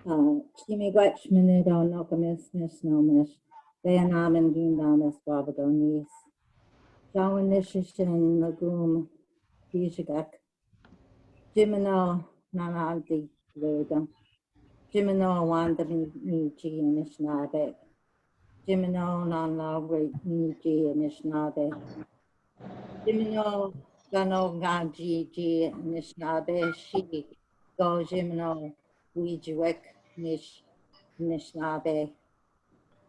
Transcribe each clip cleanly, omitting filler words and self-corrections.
Chimigwech Minido Nokamis Nomish, Dayanam Dindamis Babagonis, Jawanishishin Nagum Dijagak, Jimino Nanandi Lugam, Jimino Wanda Niji and Ishnabe, Jimino Nana Niji and Ishnabe, Jimino Gano Gaji Ji and Ishnabe, Shi Go Jimino Wijiwek Nish Nishnabe.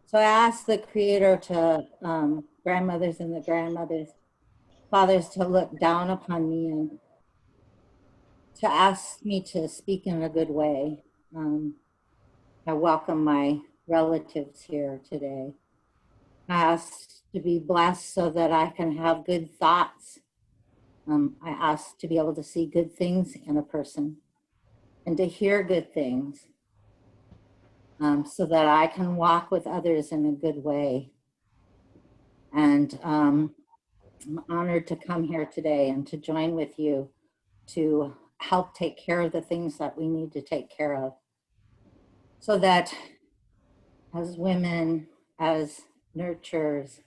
So I asked the creator to grandmothers and the grandmothers, fathers to look down upon me and to ask me to speak in a good way. I welcome my relatives here today. I asked to be blessed so that I can have good thoughts. I asked to be able to see good things in a person and to hear good things so that I can walk with others in a good way. And I'm honored to come here today and to join with you to help take care of the things that we need to take care of so that as women, as nurturers,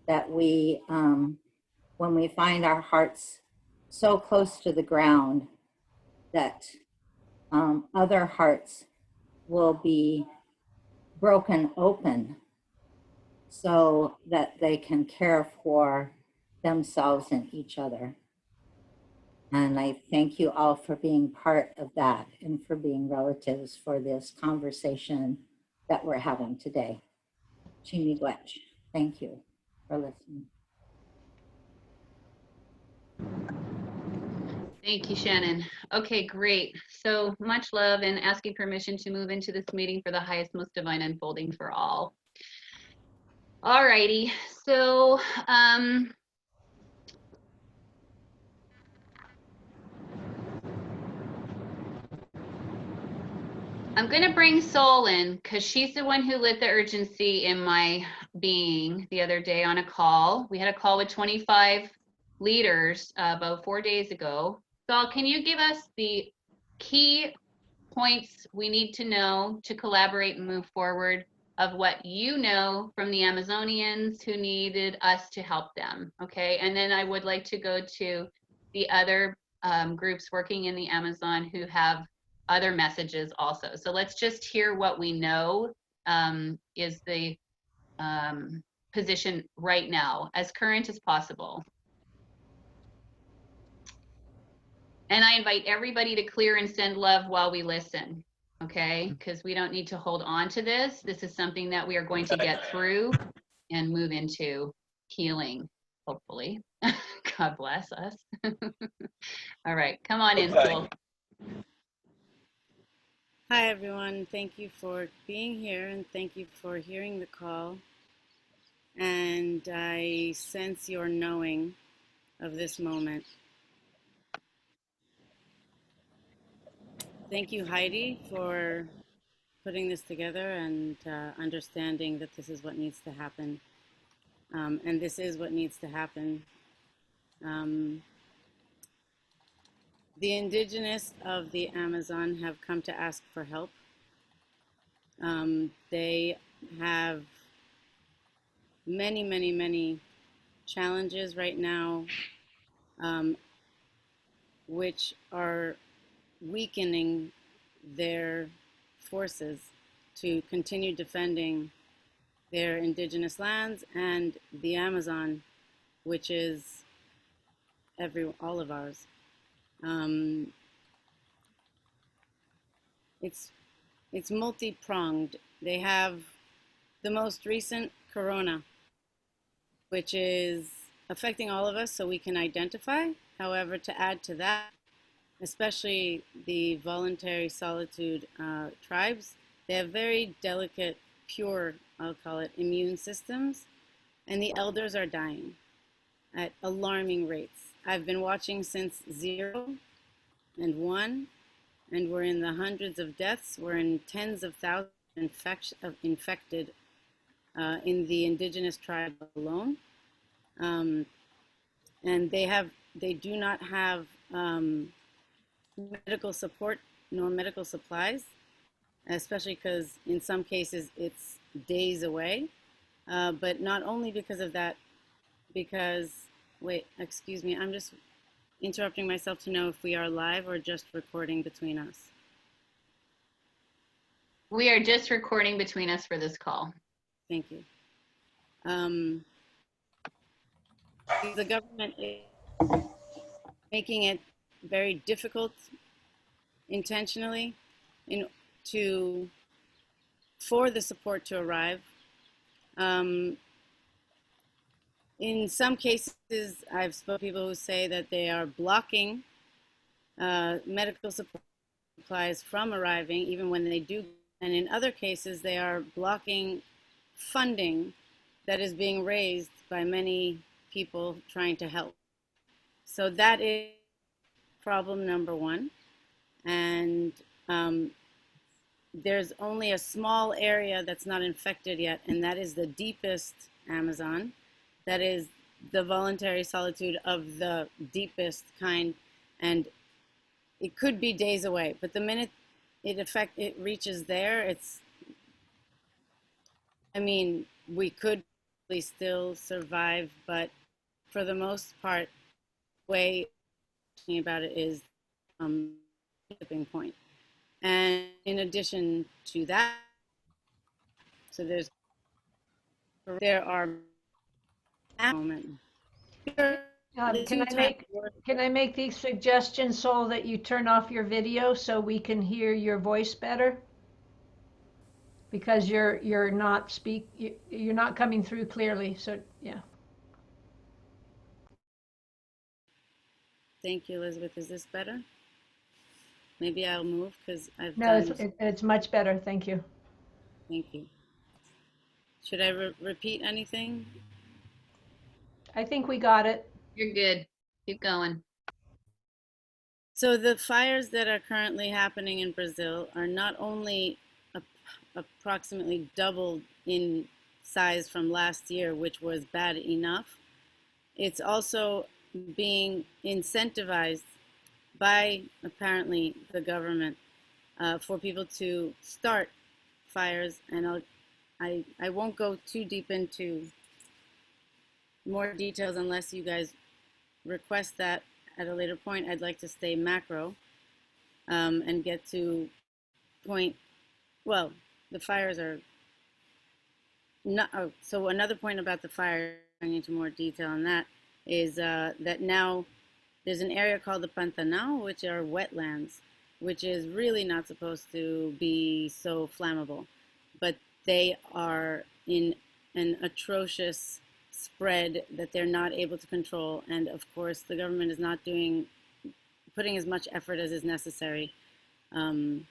that we, when we find our hearts so close to the ground, that other hearts will be broken open so that they can care for themselves and each other. And I thank you all for being part of that and for being relatives for this conversation that we're having today. Chimigwech, thank you for listening. Thank you, Shannon. Okay, great. So much love and asking permission to move into this meeting for the highest, most divine unfolding for all. All righty. So I'm going to bring Soul in because she's the one who lit the urgency in my being the other day on a call. We had a call with 25 leaders about 4 days ago. Soul, can you give us the key points we need to know to collaborate and move forward of what you know from the Amazonians who needed us to help them, okay? And then I would like to go to the other groups working in the Amazon who have other messages also. So let's just hear what we know is the position right now, as current as possible. And I invite everybody to clear and send love while we listen, okay? Because we don't need to hold on to this. This is something that we are going to get through and move into healing, hopefully. God bless us. All right, come on in, Soul. Hi, everyone. Thank you for being here and thank you for hearing the call. And I sense your knowing of this moment. Thank you, Heidi, for putting this together and understanding that this is what needs to happen. And this is what needs to happen. The indigenous of the Amazon have come to ask for help. They have many challenges right now, which are weakening their forces to continue defending their indigenous lands and the Amazon, which is all of ours. It's multi-pronged. They have the most recent corona, which is affecting all of us so we can identify. However, to add to that, especially the voluntary solitude tribes, they have very delicate, pure, I'll call it, immune systems, and the elders are dying at alarming rates. I've been watching since 0 and 1, and we're in the hundreds of deaths. We're in tens of thousands of infected in the indigenous tribe alone. And they do not have medical support nor medical supplies. especially because in some cases it's days away. But not only because of that, because, wait, excuse me, I'm just interrupting myself to know if we are live or just recording between us. We are just recording between us for this call. Thank you. The government is making it very difficult intentionally for the support to arrive. In some cases, I've spoken to people who say that they are blocking medical supplies from arriving, even when they do. And in other cases, they are blocking funding that is being raised by many people trying to help. So that is problem number one. And there's only a small area that's not infected yet, and that is the deepest Amazon. That is the voluntary solitude of the deepest kind, and it could be days away. But the minute it reaches there, I mean, we could still survive, but for the most part, the way talking about it is tipping point. And in addition to that, so there are moment. Can I make the suggestion, Sol, that you turn off your video so we can hear your voice better? Because you're not coming through clearly. So yeah. Thank you, Elizabeth. Is this better? Maybe I'll move because I've No, done it's much better. Thank you. Thank you. Should I repeat anything? I think we got it. You're good. Keep going. So the fires that are currently happening in Brazil are not only approximately doubled in size from last year, which was bad enough, it's also being incentivized by apparently the government for people to start fires. And I won't go too deep into more details unless you guys request that at a later point. I'd like to stay macro and get to point. Well, the fires are not. Oh, so another point about the fire, going into more detail on that, is that now there's an area called the Pantanal, which are wetlands, which is really not supposed to be so flammable, but they are in an atrocious spread that they're not able to control. And of course, the government is not putting as much effort as is necessary to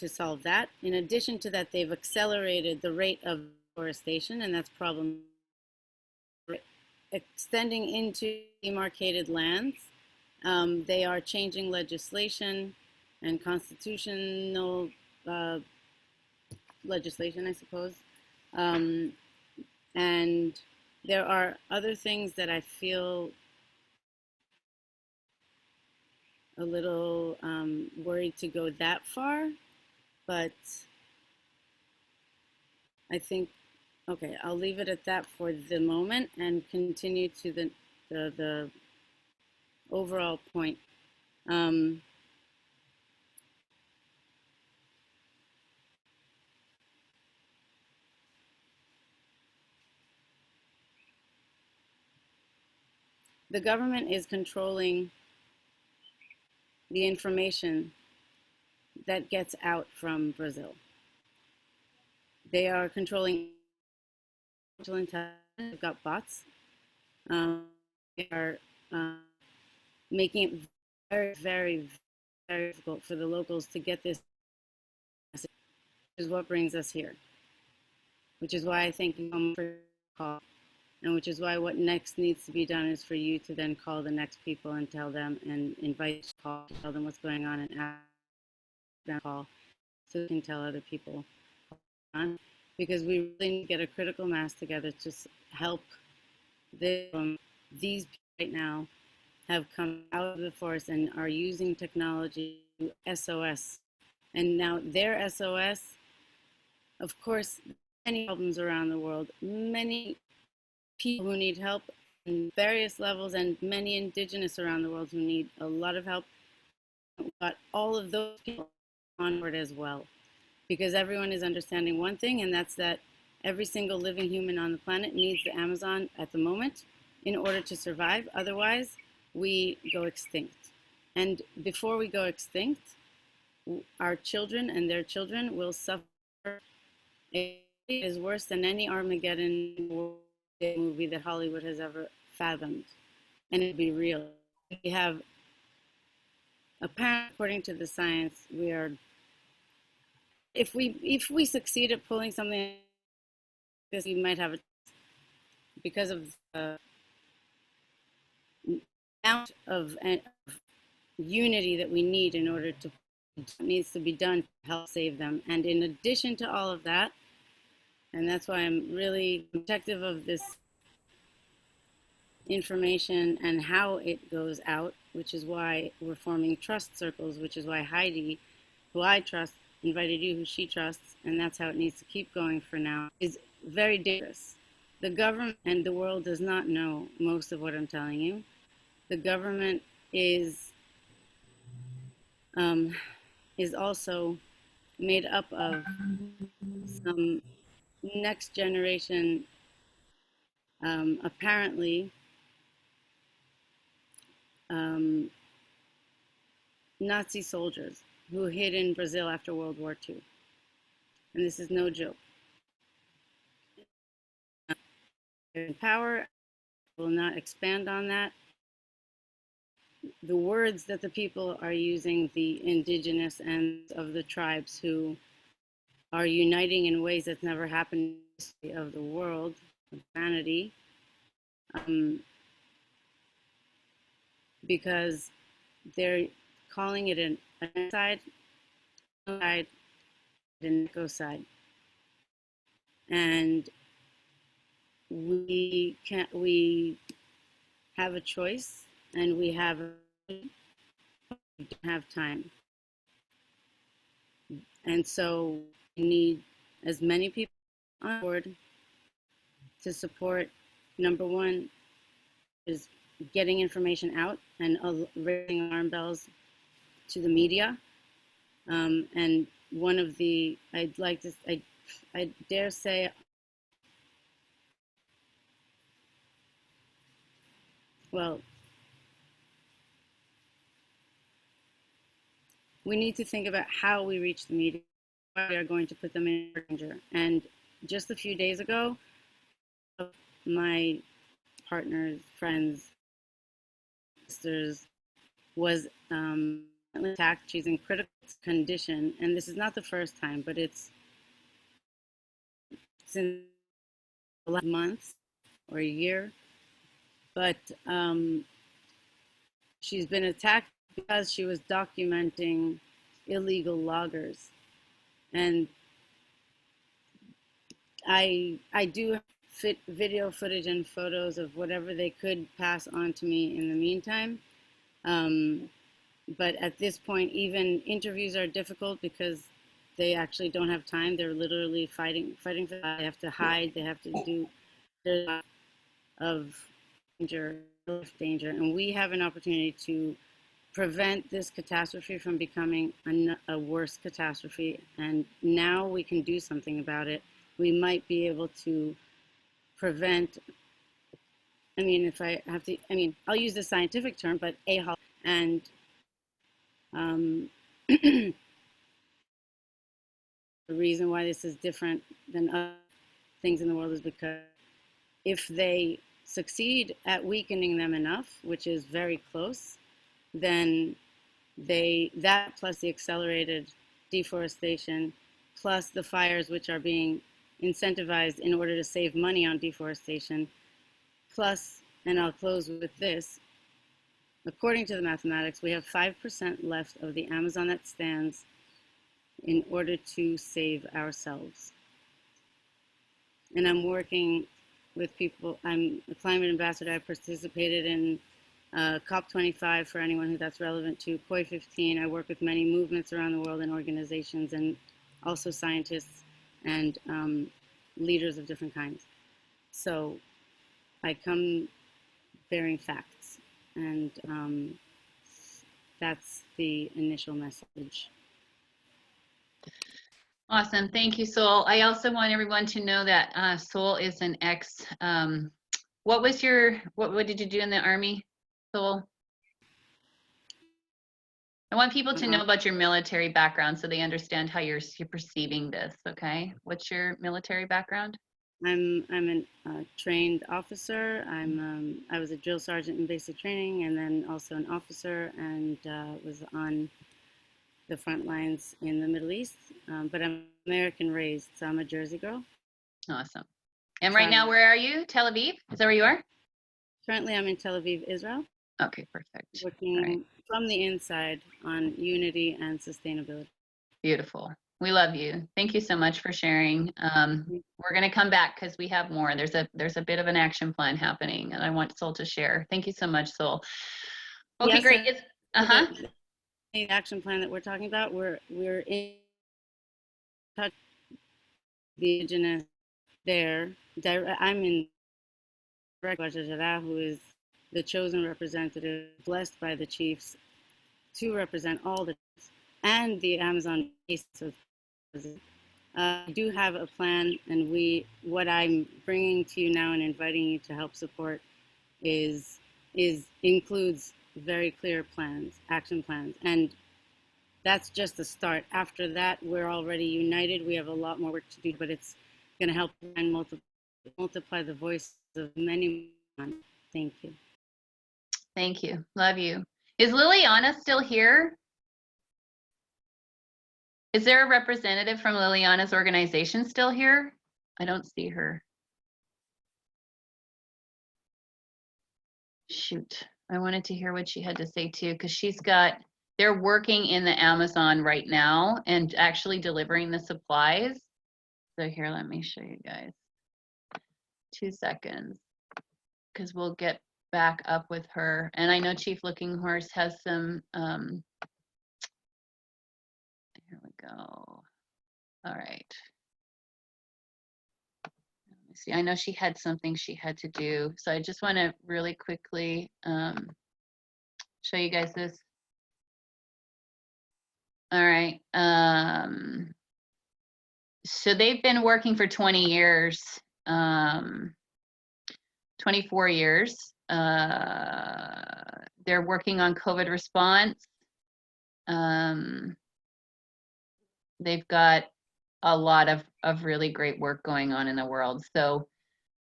solve that. In addition to that, they've accelerated the rate of deforestation, and that's problem. Extending into demarcated lands, they are changing legislation and constitutional legislation, I suppose. And there are other things that I feel a little worried to go that far, but I think, okay, I'll leave it at that for the moment and continue to the overall point. The government is controlling the information that gets out from Brazil. They are controlling intelligence. They've got bots. They are making it very, very, very difficult for the locals to get this message, which is what brings us here. Which is why I think you come for a call. And which is why what next needs to be done is for you to then call the next people and tell them and invite to call, tell them what's going on and ask them to call so we can tell other people. Because we really need to get a critical mass together to help these people right now have come out of the forest and are using technology to SOS And now their SOS, of course, many problems around the world, many people who need help in various levels, and many indigenous around the world who need a lot of help. But all of those people on board as well, because everyone is understanding one thing, and that's that every single living human on the planet needs the Amazon at the moment in order to survive. Otherwise, we go extinct. And before we go extinct, our children and their children will suffer. It is worse than any Armageddon movie that Hollywood has ever fathomed. And it'd be real. We have, apparently, according to the science, we are, if we succeed at pulling something, this we might have a, because of the amount of unity that we need in order to, needs to be done to help save them. And in addition to all of that, and that's why I'm really protective of this information and how it goes out, which is why we're forming trust circles, which is why Heidi, who I trust, invited you, who she trusts, and that's how it needs to keep going for now, is very dangerous. The government and the world does not know most of what I'm telling you. The government is also made up of some next generation, apparently, Nazi soldiers who hid in Brazil after World War II. And this is no joke. In power, I will not expand on that. The words that the people are using, the indigenous and of the tribes who are uniting in ways that's never happened in the history of the world, of humanity, because they're calling it an side, an ecocide. And we have a choice, and we don't have time. And so we need as many people on board to support. Number one is getting information out and raising alarm bells to the media. And one of the, I dare say, well, we need to think about how we reach the media. We are going to put them in danger. And just a few days ago, my partner's friends, sisters, was attacked. She's in critical condition, and this is not the first time, but it's since the last month or a year. But she's been attacked because she was documenting illegal loggers. And I do video footage and photos of whatever they could pass on to me in the meantime. But at this point, even interviews are difficult because they actually don't have time. They're literally fighting for that. They have to hide. They have to do there's a lot of danger. And we have an opportunity to prevent this catastrophe from becoming a worse catastrophe. And now we can do something about it. We might be able to prevent, I mean, if I have to, I mean, I'll use the scientific term, but and the reason why this is different than other things in the world is because if they succeed at weakening them enough, which is very close, then that plus the accelerated deforestation, plus the fires which are being incentivized in order to save money on deforestation, plus, and I'll close with this, according to the mathematics, we have 5% left of the Amazon that stands in order to save ourselves. And I'm working with people, I'm a climate ambassador. I participated in COP25 for anyone who that's relevant to, COI 15. I work with many movements around the world and organizations, and also scientists and leaders of different kinds. So I come bearing facts, and that's the initial message. Awesome. Thank you, Sol. I also want everyone to know that Sol is an ex, what did you do in the Army, Sol? I want people to know about your military background so they understand how you're perceiving this, okay? What's your military background? I'm a trained officer. I was a drill sergeant in basic training, and then also an officer, and was on the front lines in the Middle East. But I'm American raised, so I'm a Jersey girl. Awesome. And right now, where are you? Tel Aviv? Is that where you are? Currently, I'm in Tel Aviv, Israel. Okay, perfect. Working from the inside on unity and sustainability. Beautiful. We love you. Thank you so much for sharing. We're going to come back because we have more. There's a bit of an action plan happening, and I want Sol to share. Thank you so much, Sol. Okay, yes, great. The action plan that we're talking about, we're in touch with the indigenous there. I'm in who is the chosen representative, blessed by the chiefs to represent all the chiefs, and the Amazon basin. I do have a plan, and what I'm bringing to you now and inviting you to help support includes very clear plans, action plans, and that's just the start. After that, we're already united. We have a lot more work to do, but it's going to help and multiply the voice of many. Thank you. Thank you. Love you. Is Liliana still here? Is there a representative from Liliana's organization still here? I don't see her. Shoot. I wanted to hear what she had to say too, because they're working in the Amazon right now and actually delivering the supplies. So here, let me show you guys. 2 seconds, because we'll get back up with her. And I know Chief Looking Horse has some, here we go. All right. Let me see, I know she had something she had to do. So I just want to really quickly show you guys this. All right. So they've been working for 20 years, 24 years. They're working on COVID response. They've got a lot of really great work going on in the world. So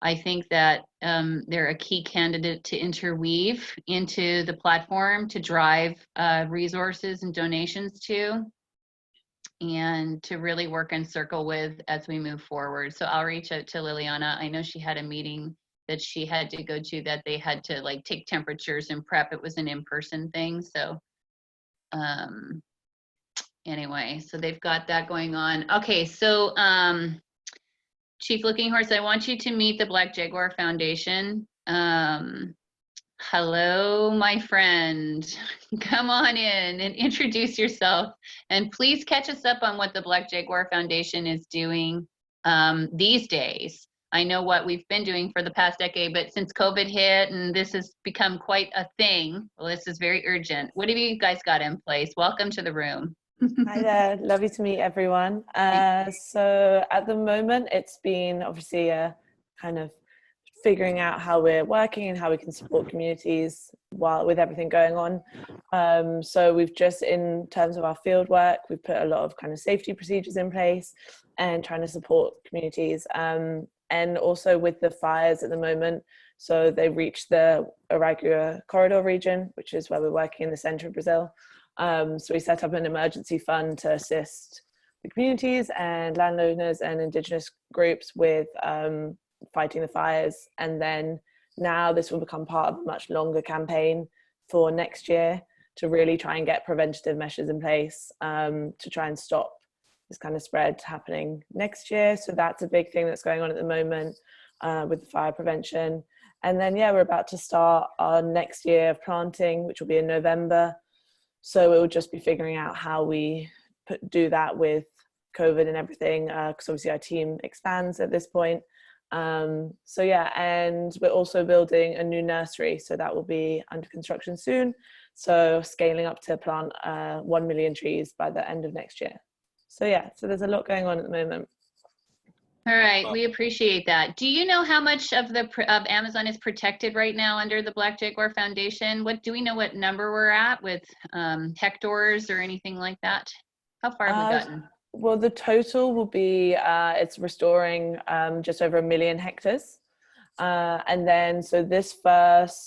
I think that they're a key candidate to interweave into the platform to drive resources and donations to, and to really work in circle with as we move forward. So I'll reach out to Liliana. I know she had a meeting that she had to go to, that they had to like take temperatures and prep. It was an in-person thing. So anyway, so they've got that going on. Okay, so Chief Looking Horse, I want you to meet the Black Jaguar Foundation. Hello, my friend. Come on in and introduce yourself. And please catch us up on what the Black Jaguar Foundation is doing these days. I know what we've been doing for the past decade, but since COVID hit and this has become quite a thing, well, this is very urgent. What have you guys got in place? Welcome to the room. Hi there, lovely to meet everyone. So at the moment, it's been obviously a kind of figuring out how we're working and how we can support communities with everything going on. So we've just, in terms of our field work, we've put a lot of kind of safety procedures in place and trying to support communities. And also with the fires at the moment, so they reached the Aragua corridor region, which is where we're working in the center of Brazil. So we set up an emergency fund to assist the communities and landowners and indigenous groups with fighting the fires. And then now this will become part of a much longer campaign for next year to really try and get preventative measures in place to try and stop this kind of spread happening next year. So that's a big thing that's going on at the moment with the fire prevention. And then, yeah, we're about to start our next year of planting, which will be in November. So it will just be figuring out how we do that with COVID and everything, because obviously our team expands at this point. So yeah, and we're also building a new nursery, so that will be under construction soon. So scaling up to plant 1 million trees by the end of next year. So yeah, so there's a lot going on at the moment. All right, we appreciate that. Do you know how much of Amazon is protected right now under the Black Jaguar Foundation? What do we know what number we're at with hectares or anything like that? How far have we gotten? Well, the total will be it's restoring just over 1 million hectares. And then so the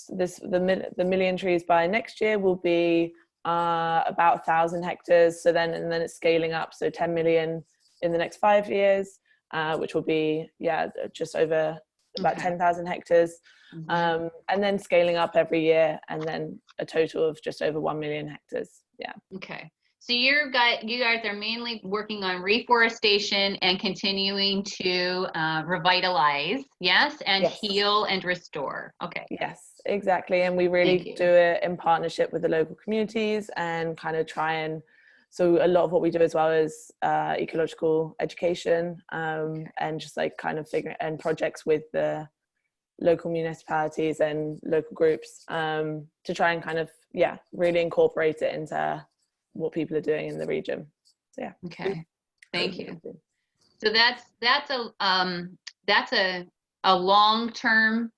million trees by next year will be about 1,000 hectares. So then it's scaling up, so 10 million in the next 5 years. Which will be, just over about 10,000 hectares. And then scaling up every year, and then a total of just over 1 million hectares. Yeah. Okay. So you guys are mainly working on reforestation and continuing to revitalize, yes? And Yes. Heal and restore. Okay. Yes, exactly. And we really do it in partnership with the local communities and kind of try and, so a lot of what we do as well is ecological education and just like kind of figuring and projects with the local municipalities and local groups to try and kind of, really incorporate it into what people are doing in the region. So yeah. Okay. Thank you. So that's a long-term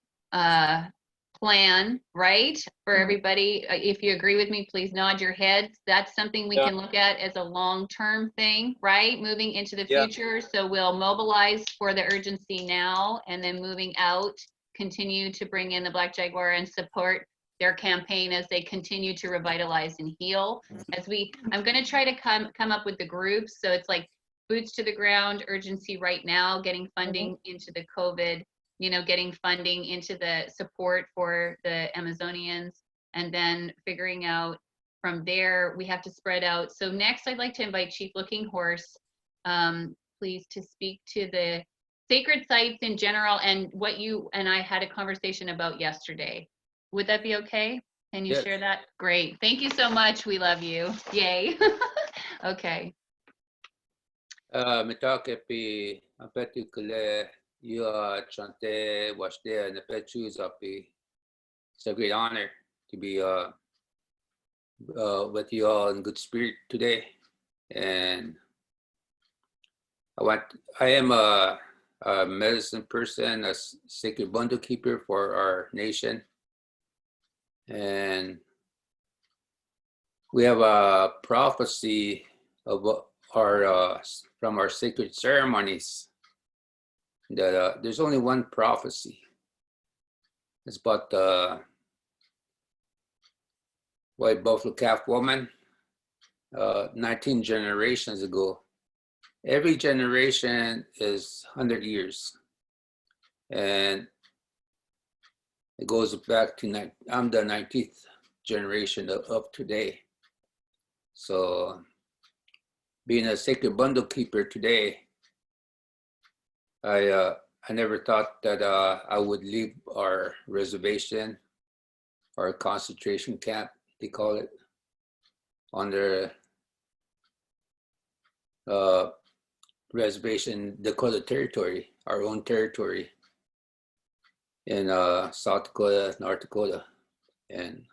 plan, right? For everybody. If you agree with me, please nod your heads. That's something we can look at as a long-term thing, right? Moving into the future. So we'll mobilize for the urgency now, and then moving out, continue to bring in the Black Jaguar and support their campaign as they continue to revitalize and heal. I'm going to try to come up with the groups. So it's like boots to the ground, urgency right now, getting funding into the COVID, getting funding into the support for the Amazonians, and then figuring out from there, we have to spread out. So next, I'd like to invite Chief Looking Horse, please, to speak to the sacred sites in general and what you and I had a conversation about yesterday. Would that be okay? Can you share that? Great. Thank you so much. We love you. Yay. Okay. Mitakepi, apetukule, you chante, washte, and the petus api. It's a great honor to be with you all in good spirit today. And I am a medicine person, a sacred bundle keeper for our nation. And we have a prophecy of our from our sacred ceremonies that there's only one prophecy. It's about the white buffalo calf woman 19 generations ago. Every generation is 100 years, and it goes back to I'm the 19th generation of today. So being a sacred bundle keeper today, I never thought that I would leave our reservation, our concentration camp, they call it, on the reservation Dakota Territory, our own territory in South Dakota, North Dakota, and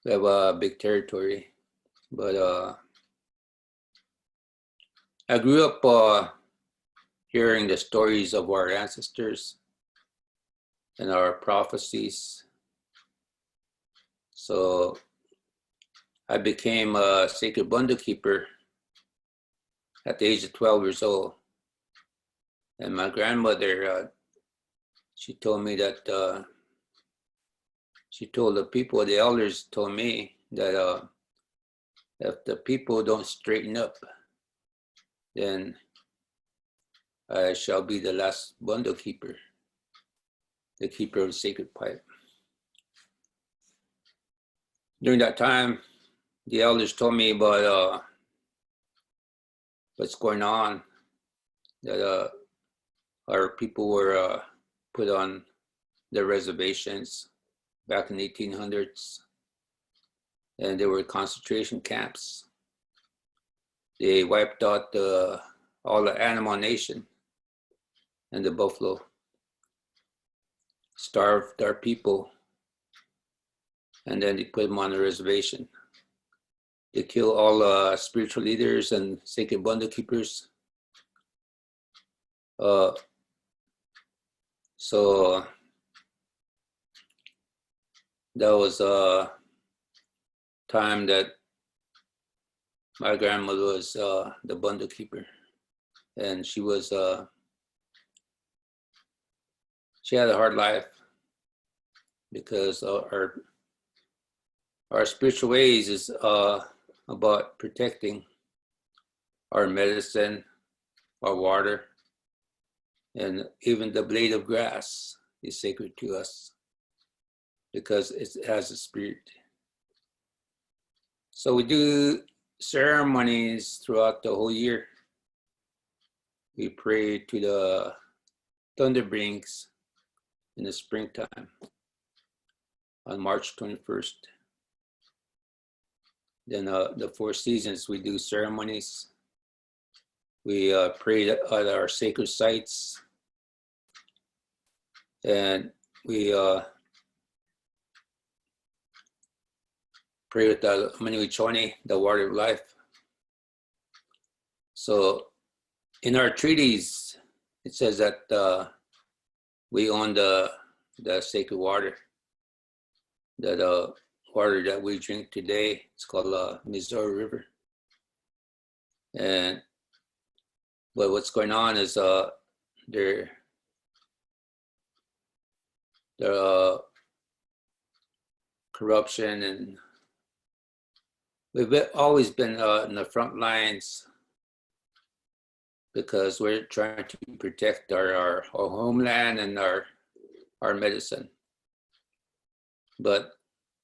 we have a big territory. But I grew up hearing the stories of our ancestors and our prophecies. So I became a sacred bundle keeper at the age of 12 years old. And my grandmother, she told me that, she told the people, the elders told me that if the people don't straighten up, then I shall be the last bundle keeper, the keeper of the sacred pipe. During that time, the elders told me about what's going on, that our people were put on the reservations back in the 1800s. And there were concentration camps. They wiped out all the animal nation and the buffalo, starved our people, and then they put them on the reservation. They kill all spiritual leaders and sacred bundle keepers. So that was a time that my grandmother was the bundle keeper, and she was she had a hard life because our spiritual ways is about protecting our medicine, our water, and even the blade of grass is sacred to us because it has a spirit. So we do ceremonies throughout the whole year. We pray to the thunderbrings in the springtime on March 21st. Then the 4 seasons we do ceremonies. We pray at our sacred sites, and we pray with the Maniwichoni, the water of life. So in our treaties, it says that we own the sacred water, that water that we drink today. It's called Missouri River. And but what's going on is there corruption, and we've always been in the front lines because we're trying to protect our homeland and our medicine. But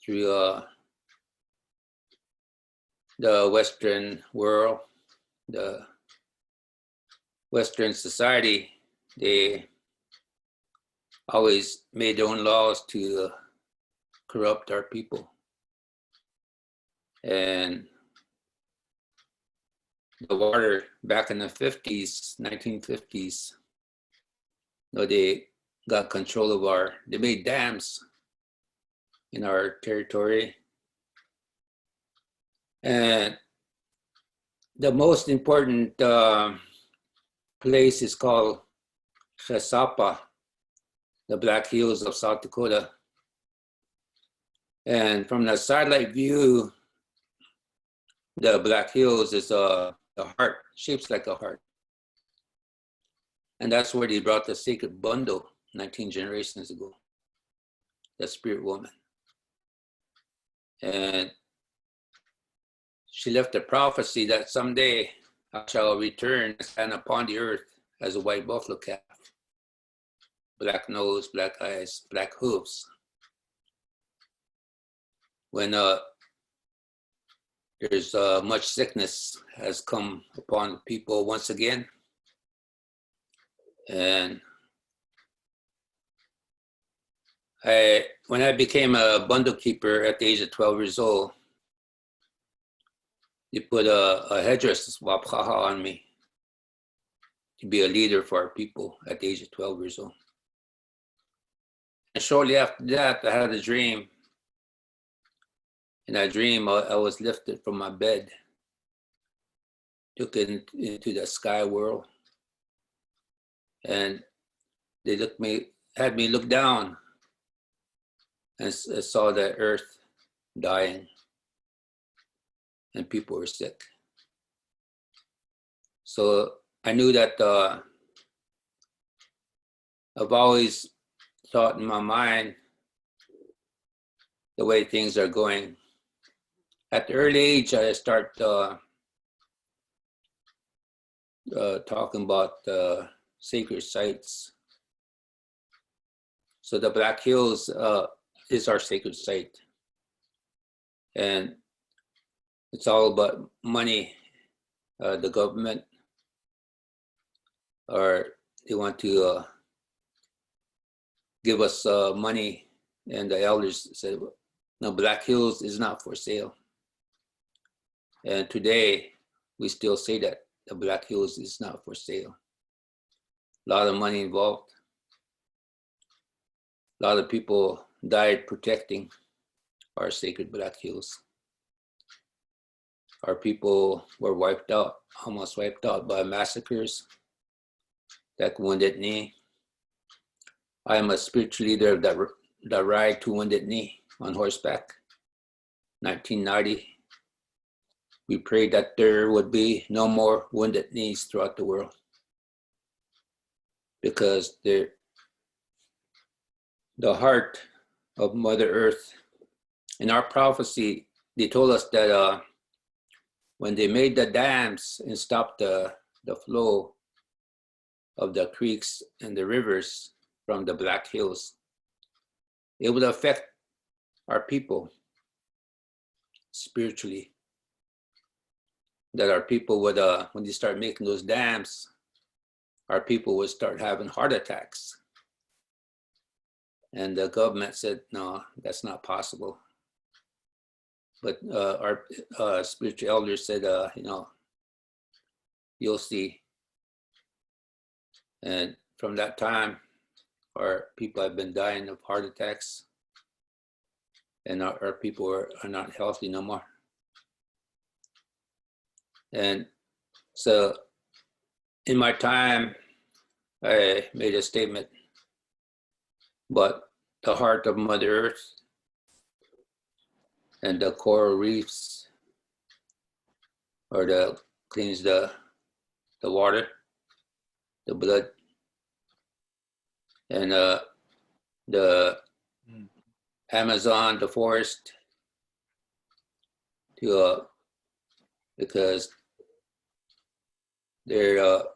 through the Western world, the Western society, they always made their own laws to corrupt our people. And the water back in the 50s, 1950s, they got control of they made dams in our territory. And the most important place is called Chesapa, the Black Hills of South Dakota. And from the satellite view, the Black Hills is a heart, shapes like a heart. And that's where they brought the sacred bundle 19 generations ago, the spirit woman. And she left a prophecy that someday I shall return and stand upon the earth as a white buffalo calf. Black nose, black eyes, black hooves. When there's much sickness has come upon people once again. And when I became a bundle keeper at the age of 12 years old, they put a headdress waphaha on me to be a leader for our people at the age of 12 years old. And shortly after that, I had a dream. In that dream, I was lifted from my bed, took it into the sky world, and they had me look down, and I saw the earth dying, and people were sick. So I knew that I've always thought in my mind the way things are going. At the early age, I start talking about sacred sites. So the Black Hills is our sacred site. And it's all about money. The government, or they want to give us money, and the elders said, no, Black Hills is not for sale. And today, we still say that the Black Hills is not for sale. A lot of money involved. A lot of people died protecting our sacred Black Hills. Our people were wiped out, almost wiped out by massacres, that Wounded Knee. I am a spiritual leader of that ride to Wounded Knee on horseback, 1990. We prayed that there would be no more Wounded Knees throughout the world, because the heart of Mother Earth, in our prophecy, they told us that when they made the dams and stopped the flow of the creeks and the rivers from the Black Hills, it would affect our people spiritually. That our people would, when they start making those dams, our people would start having heart attacks. And the government said, no, that's not possible. But our spiritual elders said, you'll see. And from that time, our people have been dying of heart attacks, and our people are not healthy no more. And so in my time, I made a statement about the heart of Mother Earth and the coral reefs, or the cleans the water, the blood, and the Amazon, the forest, to because it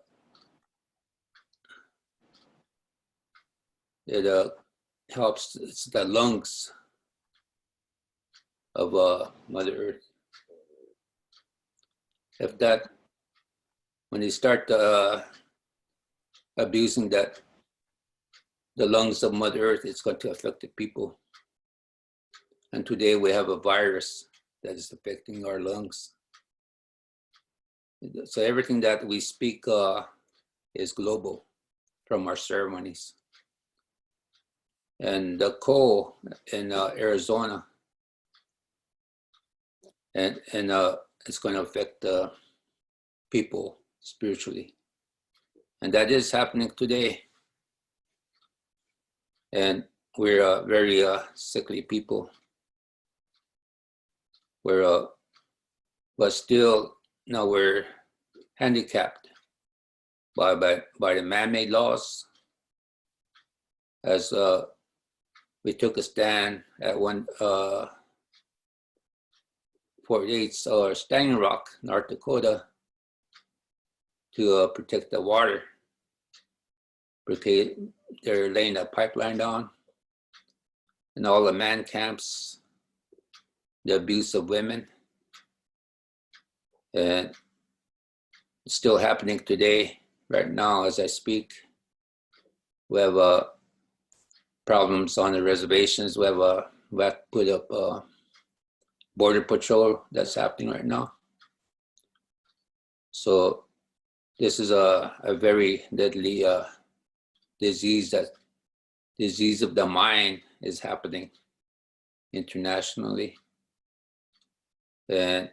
helps the lungs of Mother Earth. If that, when you start abusing the lungs of Mother Earth, it's going to affect the people. And today we have a virus that is affecting our lungs. So everything that we speak is global from our ceremonies. And the coal in Arizona, and it's going to affect people spiritually. And that is happening today. And we're very sickly people. But still, now we're handicapped by the man-made laws. As we took a stand at Fort Yates or Standing Rock, North Dakota, to protect the water, because they're laying a pipeline down, and all the man camps, the abuse of women, and it's still happening today. Right now, as I speak, we have problems on the reservations. We have to put up border patrol that's happening right now. So this is a very deadly disease of the mind is happening internationally. And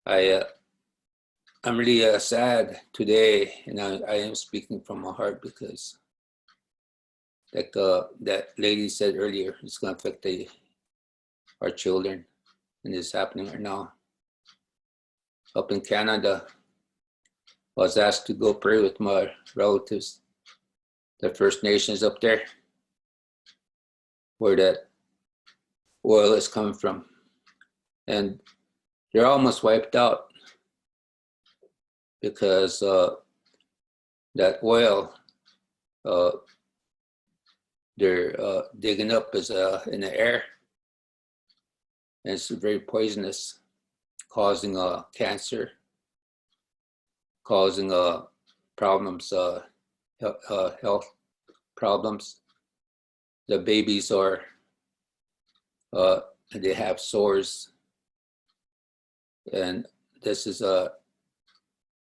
I'm really sad today, and I am speaking from my heart, because like that lady said earlier, it's going to affect our children, and it's happening right now. Up in Canada, I was asked to go pray with my relatives, the First Nations up there, where that oil is coming from. And they're almost wiped out, because that oil, they're digging up is in the air, and it's very poisonous, causing cancer, causing problems, health problems, the babies are, they have sores, and this is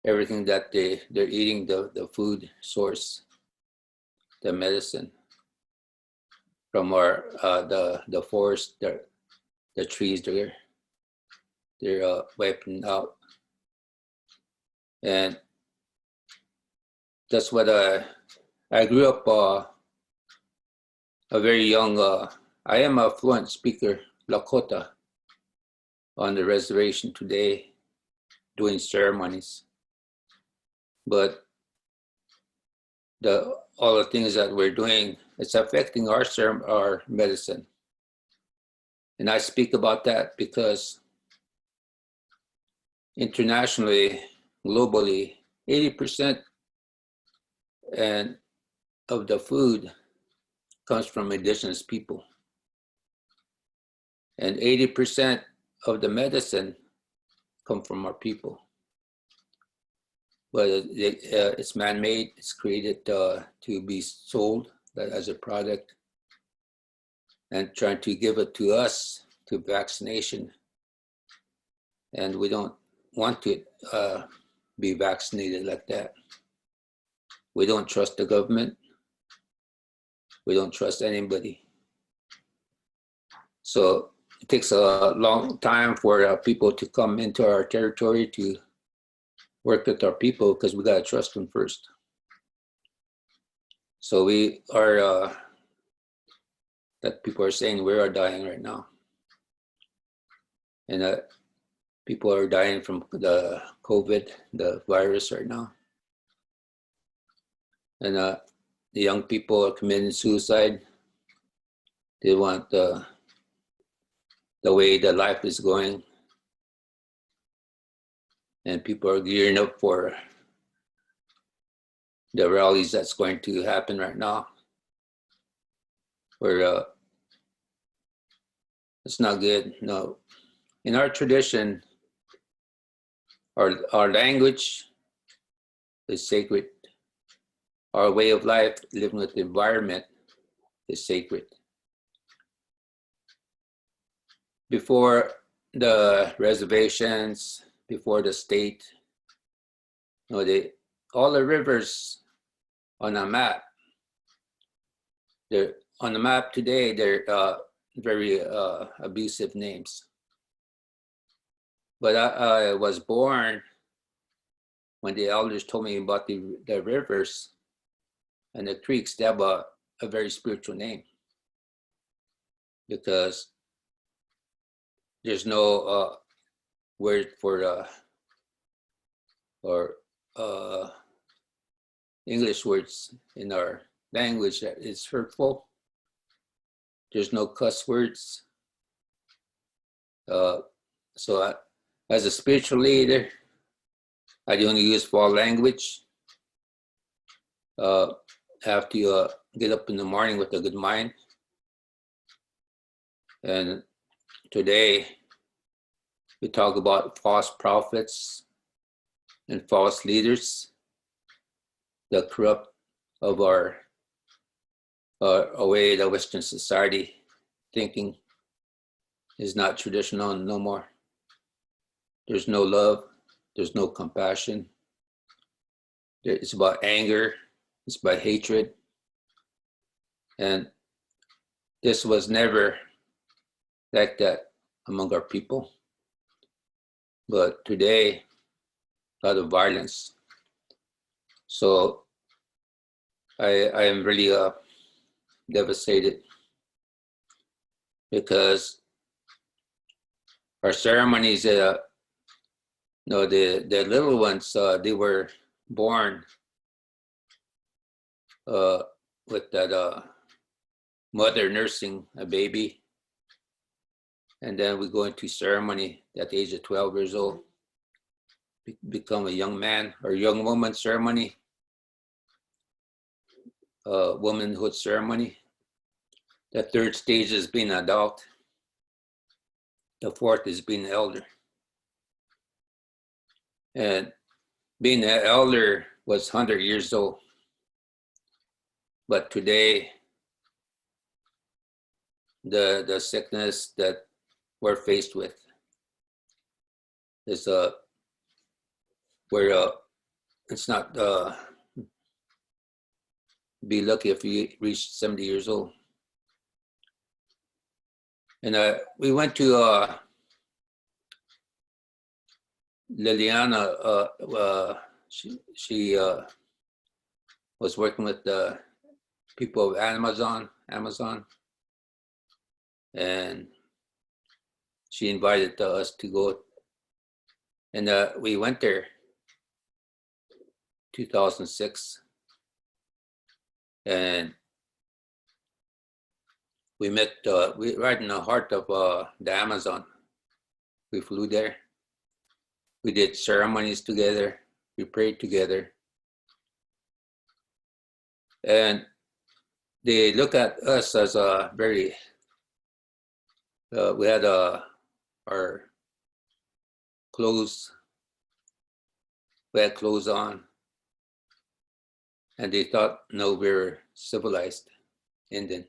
everything that they're eating, the food source, the medicine from our the forest, the trees they're wiping out, and that's what I grew up a very young. I am a fluent speaker, Lakota, on the reservation today, doing ceremonies. But all the things that we're doing, it's affecting our medicine. And I speak about that because internationally, globally, 80% of the food comes from indigenous people. And 80% of the medicine come from our people. But it's man-made, it's created to be sold as a product, and trying to give it to us to vaccination. And we don't want to be vaccinated like that. We don't trust the government. We don't trust anybody. So it takes a long time for people to come into our territory to work with our people, because we gotta trust them first. So we are, that people are saying we are dying right now. And people are dying from the COVID, the virus right now. And the young people are committing suicide. They want the way the life is going. And people are gearing up for the rallies that's going to happen right now, where it's not good. No, in our tradition, our language is sacred. Our way of life, living with the environment, is sacred. Before the reservations, before the state, all the rivers on a map, they're on the map today, they're very abusive names. But I was born when the elders told me about the rivers and the creeks. They have a very spiritual name, because there's no word for or English words in our language that is hurtful. There's no cuss words. So as a spiritual leader, I only use foul language. Have to get up in the morning with a good mind. And today, we talk about false prophets and false leaders, the corrupt of our way the Western society thinking is not traditional no more. There's no love, there's no compassion. It's about anger, it's about hatred. And this was never like that among our people. But today, a lot of violence. So I am really devastated, because our ceremonies, the little ones, they were born with that mother nursing a baby. And then we go into ceremony at the age of 12 years old, become a young man or young woman ceremony, womanhood ceremony. The third stage is being an adult. The fourth is being an elder. And being an elder was 100 years old. But today, the sickness that we're faced with. Is where it's not be lucky if you reach 70 years old. And we went to Liliana. She was working with the people of Amazon, and she invited us to go. And we went there 2006, and we met right in the heart of the Amazon. We flew there. We did ceremonies together. We prayed together. And they look at us as a very, we had our clothes, we had clothes on, and they thought, no, we were civilized Indian.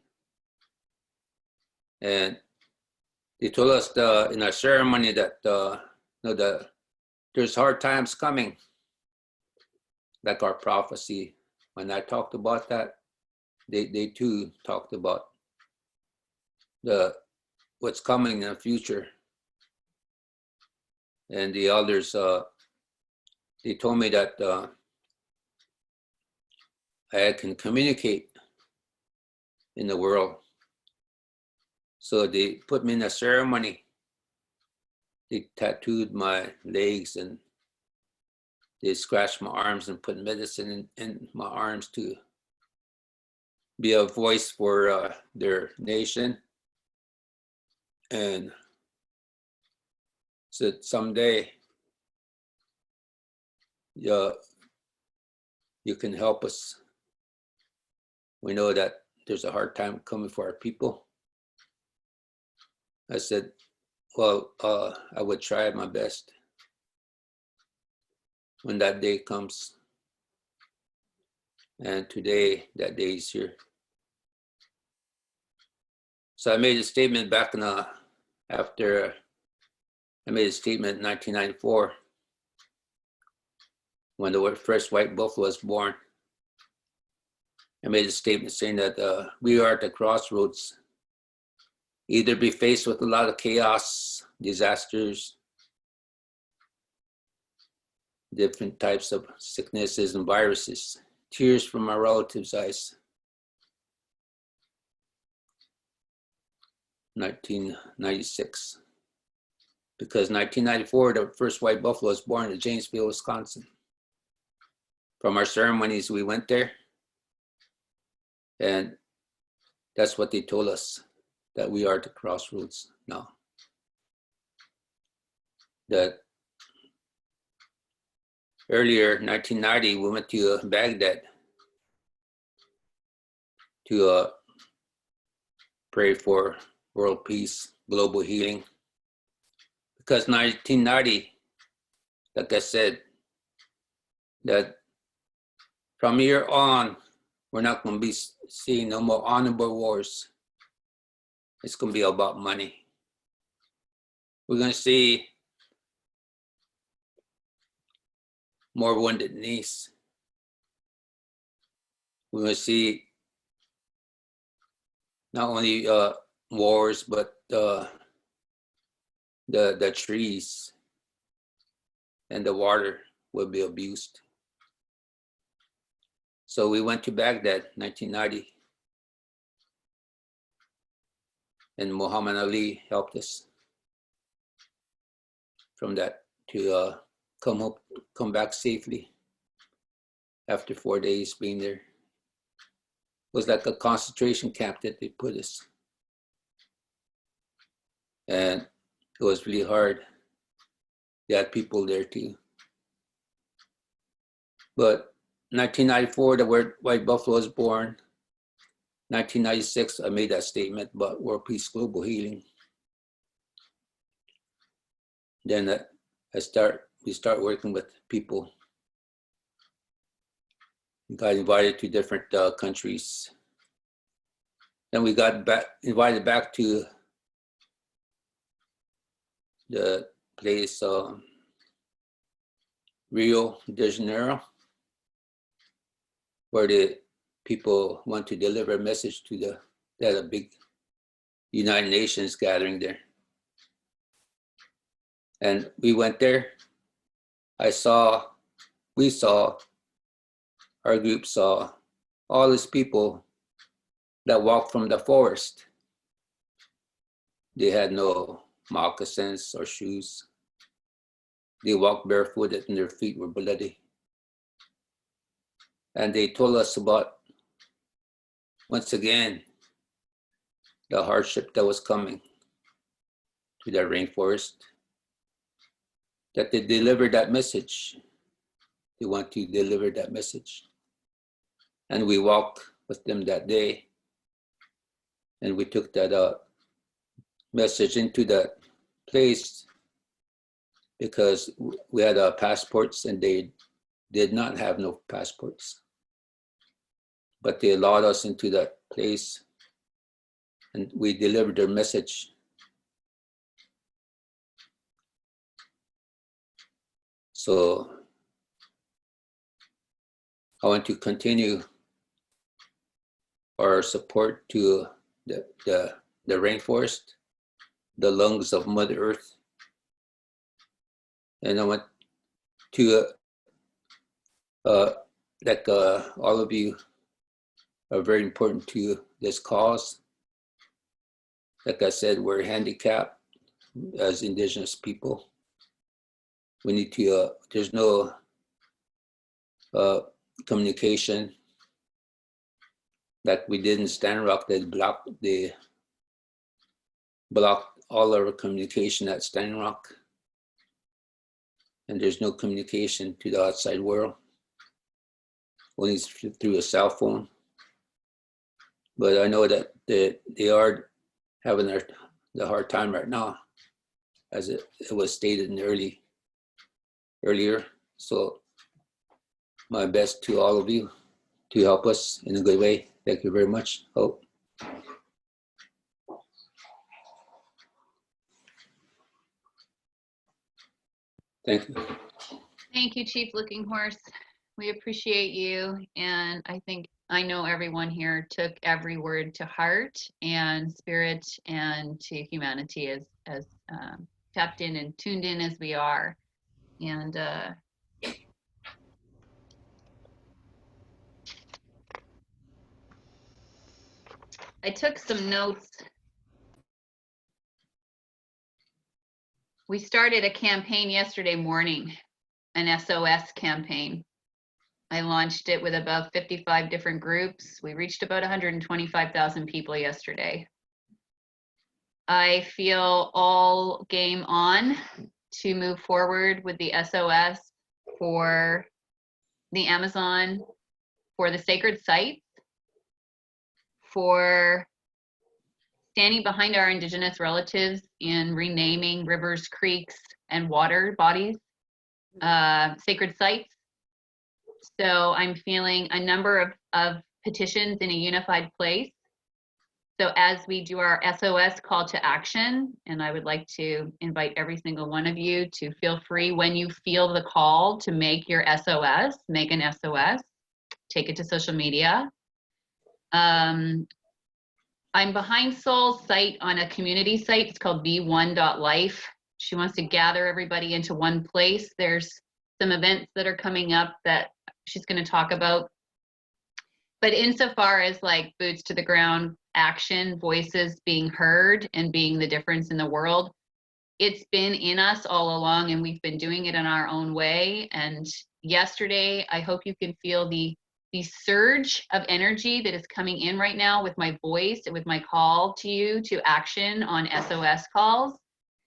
And they told us in our ceremony that there's hard times coming, like our prophecy. When I talked about that, they too talked about what's coming in the future. And the elders, they told me that I can communicate in the world. So they put me in a ceremony. They tattooed my legs and they scratched my arms and put medicine in my arms to be a voice for their nation. And said, someday, you can help us. We know that there's a hard time coming for our people. I said, well, I would try my best when that day comes. And today, that day is here. So I made a statement back in after I made a statement in 1994 when the first white buffalo was born. I made a statement saying that we are at the crossroads. Either be faced with a lot of chaos, disasters, different types of sicknesses and viruses, tears from our relatives' eyes. 1996. Because 1994, the first white buffalo was born in Janesville, Wisconsin. From our ceremonies, we went there. And that's what they told us, that we are at the crossroads now. That earlier, 1990, we went to Baghdad to pray for world peace, global healing. Because 1990, like I said, that from here on, we're not going to be seeing no more honorable wars. It's going to be about money. We're going to see more wounded knees. We're going to see not only wars, but the trees and the water will be abused. So we went to Baghdad, 1990. And Muhammad Ali helped us from that to come back safely after 4 days being there. It was like a concentration camp that they put us. And it was really hard. They had people there too. But 1994, the white buffalo was born. 1996, I made that statement about world peace, global healing. Then we start working with people. We got invited to different countries. Then we got invited back to the place, Rio de Janeiro, where the people want to deliver a message to a big United Nations gathering there. And we went there. Our group saw all these people that walked from the forest. They had no moccasins or shoes. They walked barefooted and their feet were bloody. And they told us about, once again, the hardship that was coming to the rainforest, that they delivered that message. They want to deliver that message. And we walked with them that day, and we took that message into that place because we had passports and they did not have no passports. But they allowed us into that place and we delivered their message. So I want to continue our support to the rainforest, the lungs of Mother Earth. And I want to, like all of you are very important to this cause. Like I said, we're handicapped as Indigenous people. We need to, there's no communication. Like we did in Stand Rock, they blocked all our communication at Stand Rock. And there's no communication to the outside world, only through a cell phone. But I know that they are having the hard time right now, as it was stated in earlier. So my best to all of you to help us in a good way. Thank you very much. Hope. Thank you. Thank you, Chief Looking Horse. We appreciate you. And I know everyone here took every word to heart and spirit and to humanity as tapped in and tuned in as we are. And I took some notes. We started a campaign yesterday morning, an SOS campaign. I launched it with about 55 different groups. We reached about 125,000 people yesterday. I feel all game on to move forward with the SOS for the Amazon, for the sacred sites, for standing behind our Indigenous relatives in renaming rivers, creeks, and water bodies, sacred sites. So I'm feeling a number of petitions in a unified place. So as we do our SOS call to action, and I would like to invite every single one of you to feel free when you feel the call to make your SOS, make an SOS, take it to social media. I'm behind Soul's site on a community site. It's called b1.life. She wants to gather everybody into one place. There's some events that are coming up that she's going to talk about. But insofar as like boots to the ground action, voices being heard and being the difference in the world, it's been in us all along and we've been doing it in our own way. And yesterday, I hope you can feel the surge of energy that is coming in right now with my voice and with my call to you to action on SOS calls.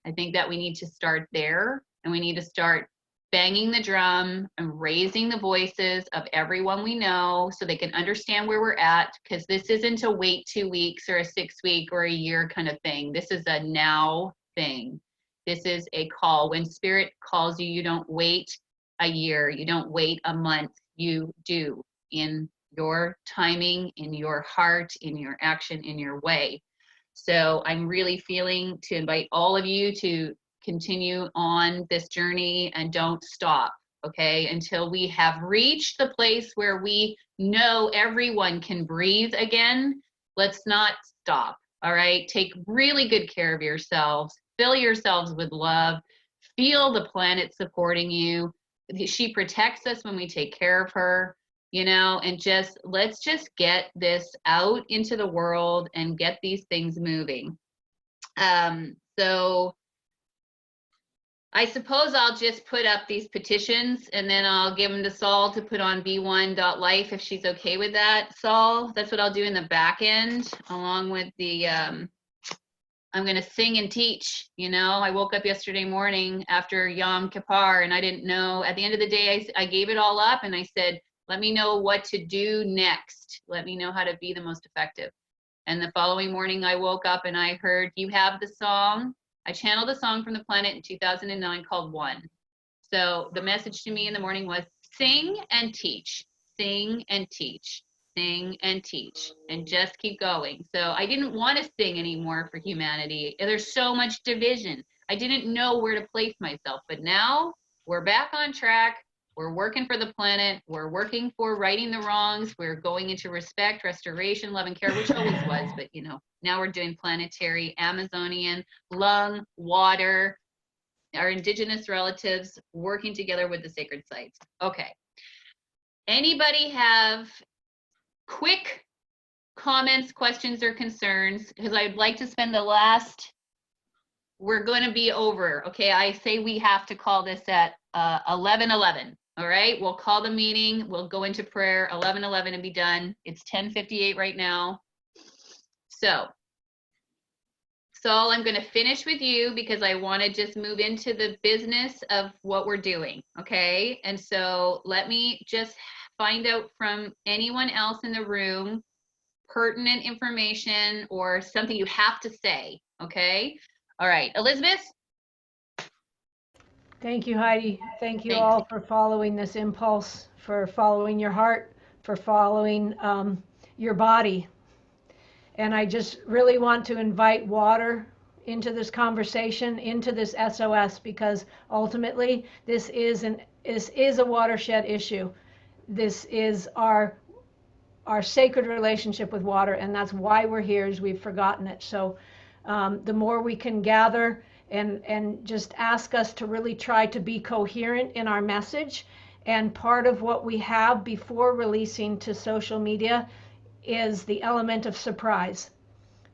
I think that we need to start there and we need to start banging the drum and raising the voices of everyone we know so they can understand where we're at, because this isn't a wait 2 weeks or a 6 week or a year kind of thing. This is a now thing. This is a call. When spirit calls you, you don't wait a year, you don't wait a month, you do in your timing, in your heart, in your action, in your way. So I'm really feeling to invite all of you to continue on this journey and don't stop, okay, until we have reached the place where we know everyone can breathe again. Let's not stop, all right? Take really good care of yourselves. Fill yourselves with love. Feel the planet supporting you. She protects us when we take care of her, you know, and let's just get this out into the world and get these things moving. So I suppose I'll just put up these petitions and then I'll give them to Saul to put on b1.life if she's okay with that, Saul. That's what I'll do in the back end, along with the, I'm going to sing and teach. You know, I woke up yesterday morning after Yom Kippur and I didn't know, at the end of the day, I gave it all up and I said, let me know what to do next. Let me know how to be the most effective. And the following morning I woke up and I heard, you have the song. I channeled a song from the planet in 2009 called One. So the message to me in the morning was sing and teach, sing and teach, sing and teach, and just keep going. So I didn't want to sing anymore for humanity. There's so much division. I didn't know where to place myself, but now we're back on track. We're working for the planet. We're working for righting the wrongs. We're going into respect, restoration, love, and care, which always was, but you know, now we're doing planetary, Amazonian, lung, water, our indigenous relatives working together with the sacred sites. Okay. Anybody have quick comments, questions, or concerns? Because I'd like to spend the last, we're going to be over. Okay, I say we have to call this at 11:11. All right, we'll call the meeting. We'll go into prayer 11:11 and be done. It's 10:58 right now. So, Saul, I'm going to finish with you because I want to just move into the business of what we're doing. Okay, and so let me just find out from anyone else in the room pertinent information or something you have to say. Okay. All right, Elizabeth. Thank you, Heidi. Thank you Thanks. all for following this impulse, for following your heart, for following your body. And I just really want to invite water into this conversation, into this SOS, because ultimately this is a watershed issue. This is our sacred relationship with water, and that's why we're here, is we've forgotten it. So the more we can gather and just ask us to really try to be coherent in our message. And part of what we have before releasing to social media is the element of surprise.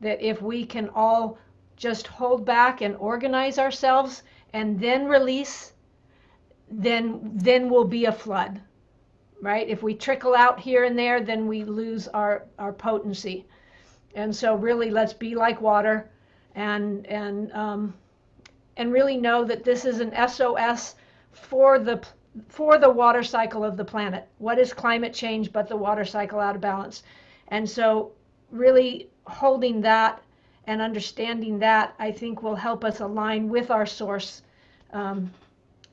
That if we can all just hold back and organize ourselves and then release, then we'll be a flood, right? If we trickle out here and there, then we lose our potency. And so really, let's be like water and really know that this is an SOS for the water cycle of the planet. What is climate change but the water cycle out of balance? And so really holding that and understanding that, I think, will help us align with our source. And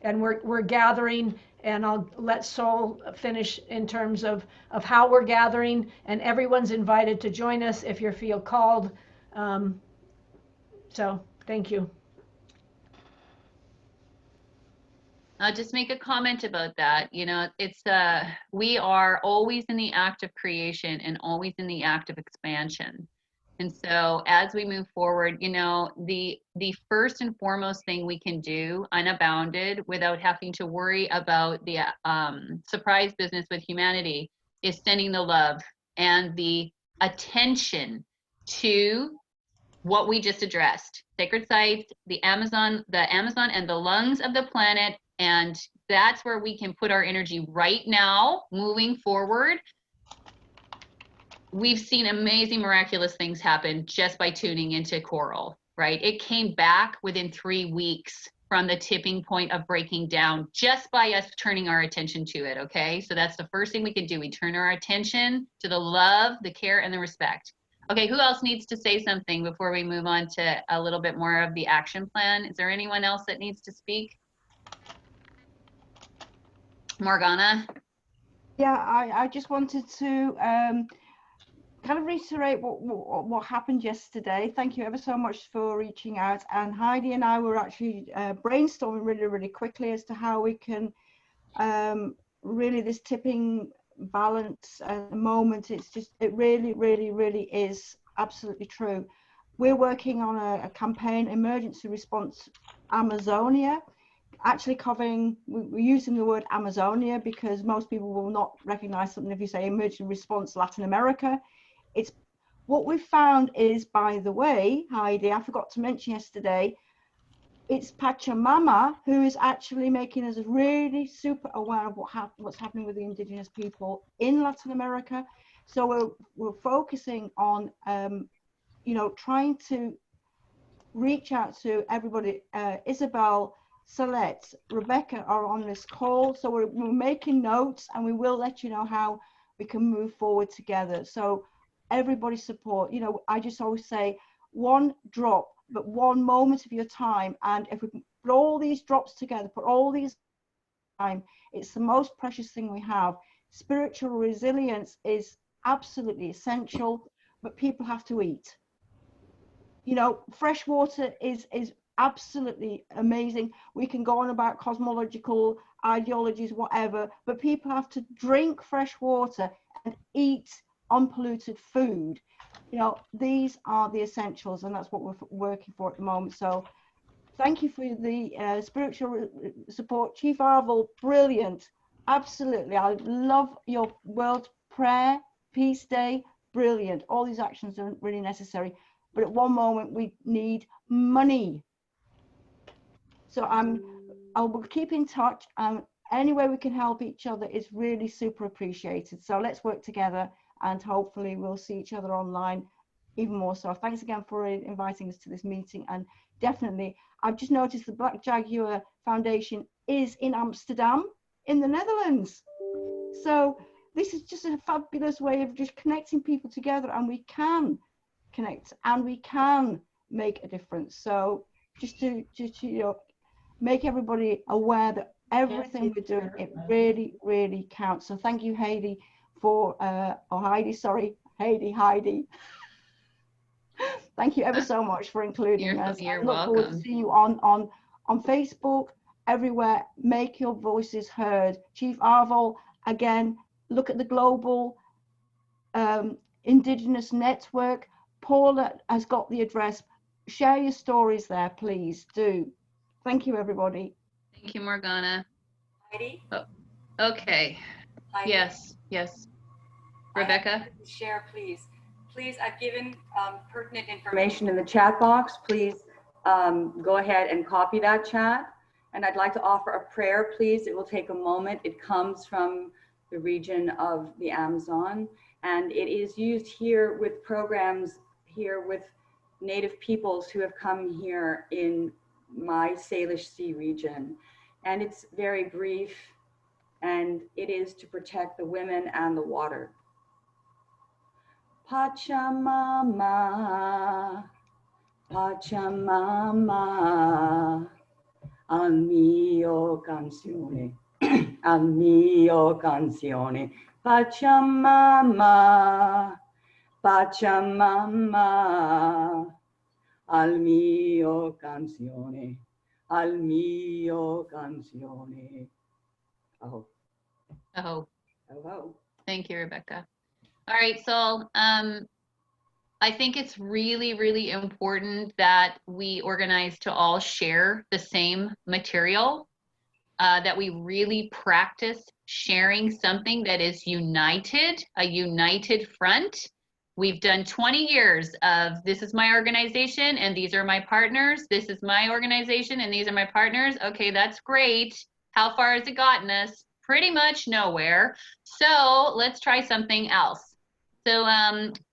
we're gathering, and I'll let Saul finish in terms of how we're gathering, and everyone's invited to join us if you feel called. So thank you. I'll just make a comment about that. You know, it's we are always in the act of creation and always in the act of expansion. And so as we move forward, you know, the first and foremost thing we can do unbounded without having to worry about the surprise business with humanity is sending the love and the attention to what we just addressed. Sacred sites, the Amazon and the lungs of the planet. And that's where we can put our energy right now, moving forward. We've seen amazing, miraculous things happen just by tuning into coral, right? It came back within 3 weeks from the tipping point of breaking down just by us turning our attention to it, okay? So that's the first thing we can do. We turn our attention to the love, the care, and the respect. Okay, who else needs to say something before we move on to a little bit more of the action plan? Is there anyone else that needs to speak? Morgana? Yeah, I just wanted to kind of reiterate what happened yesterday. Thank you ever so much for reaching out. And Heidi and I were actually brainstorming really quickly as to how we can really, this tipping balance at the moment, it really is absolutely true. We're working on a campaign, emergency response Amazonia, actually covering, we're using the word Amazonia because most people will not recognize something if you say emergency response Latin America. It's what we found is, by the way, Heidi, I forgot to mention yesterday, it's Pachamama who is actually making us really super aware of what's happening with the indigenous people in Latin America. So we're focusing on, you know, trying to reach out to everybody. Isabel, Salette, Rebecca are on this call. So we're making notes and we will let you know how we can move forward together. So everybody support, you know, I just always say one drop, but one moment of your time. And if we put all these drops together, put all these time, it's the most precious thing we have. Spiritual resilience is absolutely essential, but people have to eat. You know, fresh water is absolutely amazing. We can go on about cosmological ideologies, whatever, but people have to drink fresh water and eat unpolluted food. You know, these are the essentials, and that's what we're working for at the moment. So thank you for the spiritual support. Chief Arvol, brilliant. Absolutely. I love your World Prayer, Peace Day, brilliant. All these actions are really necessary. But at one moment, we need money. So I will keep in touch. Any way we can help each other is really super appreciated. So let's work together, and hopefully we'll see each other online even more so. Thanks again for inviting us to this meeting. And definitely, I've just noticed the Black Jaguar Foundation is in Amsterdam, in the Netherlands. So this is just a fabulous way of just connecting people together, and we can connect and we can make a difference. So just to you know, make everybody aware that everything we're doing, it really counts. So thank you, Heidi, for or Heidi, sorry, Heidi. Thank you ever so much for including us. You're I look forward to seeing you on Facebook, everywhere. Make your voices heard. Chief Arvol, again, look at the global Indigenous network. Paula has got the address. Share your stories there, please do. Thank you, everybody. Thank you, Morgana. Heidi? Oh, okay. Heidi? Yes. Rebecca? Share, please. Please, I've given pertinent information in the chat box. Please go ahead and copy that chat. And I'd like to offer a prayer, please. It will take a moment. It comes from the region of the Amazon, and it is used here with programs here with Native peoples who have come here in my Salish Sea region. And it's very brief, and it is to protect the women and the water. Pachamama, Pachamama, al mio canzone, al mio canzone, Pachamama, Pachamama, al mio canzone, al mio canzone. Oh. Thank you, Rebecca. All right, so I think it's really important that we organize to all share the same material, that we really practice sharing something that is united, a united front. We've done 20 years of this is my organization and these are my partners. This is my organization and these are my partners. Okay, that's great. How far has it gotten us? Pretty much nowhere. So let's try something else. So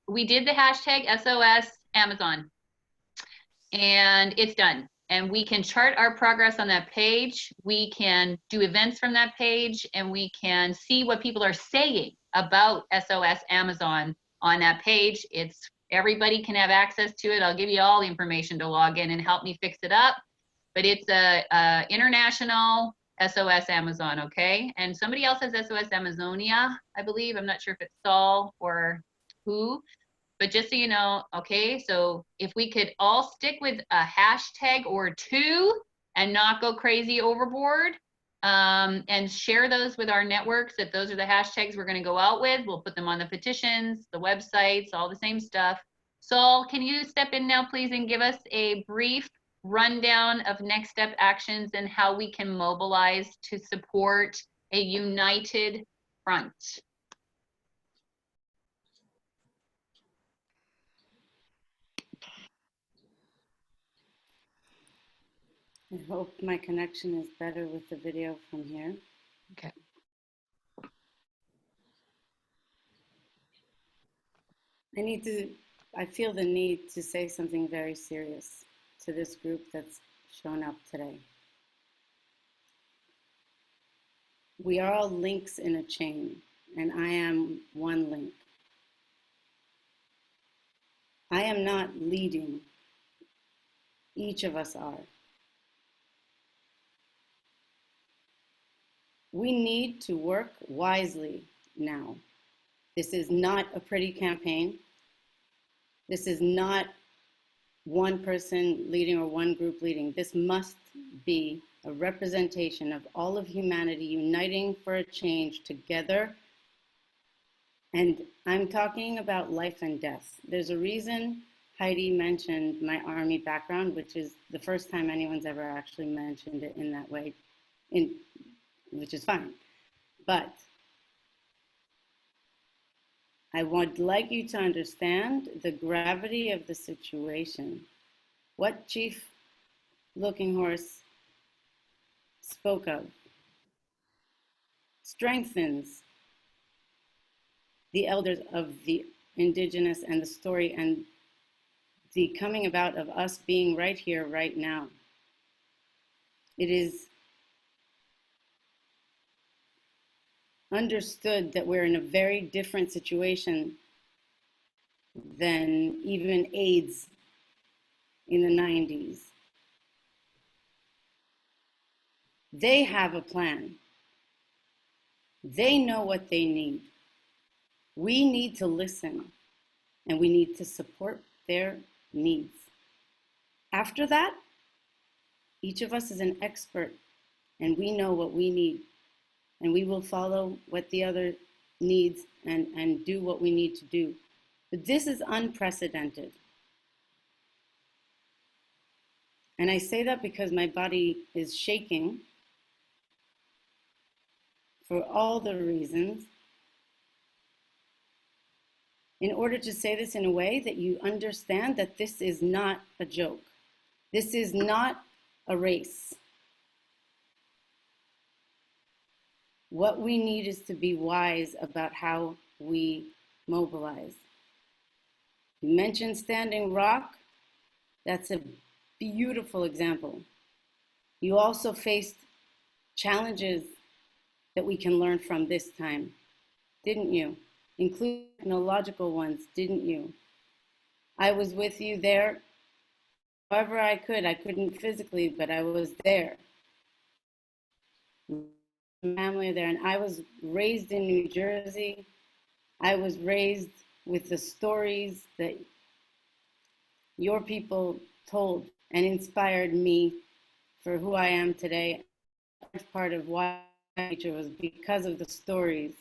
we did the hashtag SOS Amazon, and it's done. And we can chart our progress on that page. We can do events from that page, and we can see what people are saying about SOS Amazon on that page. It's everybody can have access to it. I'll give you all the information to log in and help me fix it up. But it's a international SOS Amazon, okay? And somebody else has SOS Amazonia, I believe. I'm not sure if it's Saul or who, but just so you know, okay? So if we could all stick with a hashtag or two and not go crazy overboard, and share those with our networks, that those are the hashtags we're going to go out with. We'll put them on the petitions, the websites, all the same stuff. Saul, can you step in now, please, and give us a brief rundown of next step actions and how we can mobilize to support a united front? I hope my connection is better with the video from here. Okay. I feel the need to say something very serious to this group that's shown up today. We are all links in a chain, and I am one link. I am not leading. Each of us are. We need to work wisely now. This is not a pretty campaign. This is not one person leading or one group leading. This must be a representation of all of humanity uniting for a change together. And I'm talking about life and death. There's a reason Heidi mentioned my Army background, which is the first time anyone's ever actually mentioned it in that way, which is fine. But I would like you to understand the gravity of the situation. What Chief Looking Horse spoke of strengthens the elders of the indigenous and the story and the coming about of us being right here, right now. It is understood that we're in a very different situation than even AIDS in the 90s. They have a plan. They know what they need. We need to listen, and we need to support their needs. After that, each of us is an expert, and we know what we need. And we will follow what the other needs and do what we need to do. But this is unprecedented. And I say that because my body is shaking for all the reasons, in order to say this in a way that you understand that this is not a joke. This is not a race. What we need is to be wise about how we mobilize. You mentioned Standing Rock. That's a beautiful example. You also faced challenges that we can learn from this time, didn't you? Including technological ones, didn't you? I was with you there however I could. I couldn't physically, but I was there. Family there, and I was raised in New Jersey. I was raised with the stories that your people told and inspired me for who I am today. Part of why nature was because of the stories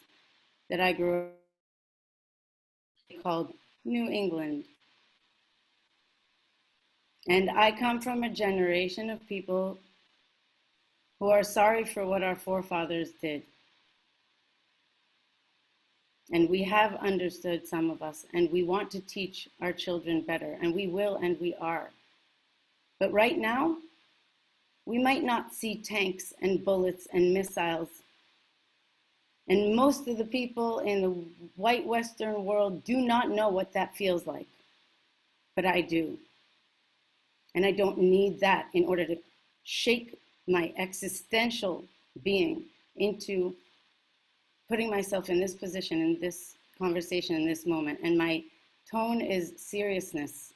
that I grew up called New England. And I come from a generation of people who are sorry for what our forefathers did. And we have understood, some of us, and we want to teach our children better, and we will, and we are. But right now, we might not see tanks and bullets and missiles. And most of the people in the white Western world do not know what that feels like. But I do. And I don't need that in order to shake my existential being into putting myself in this position, in this conversation, in this moment. And my tone is seriousness.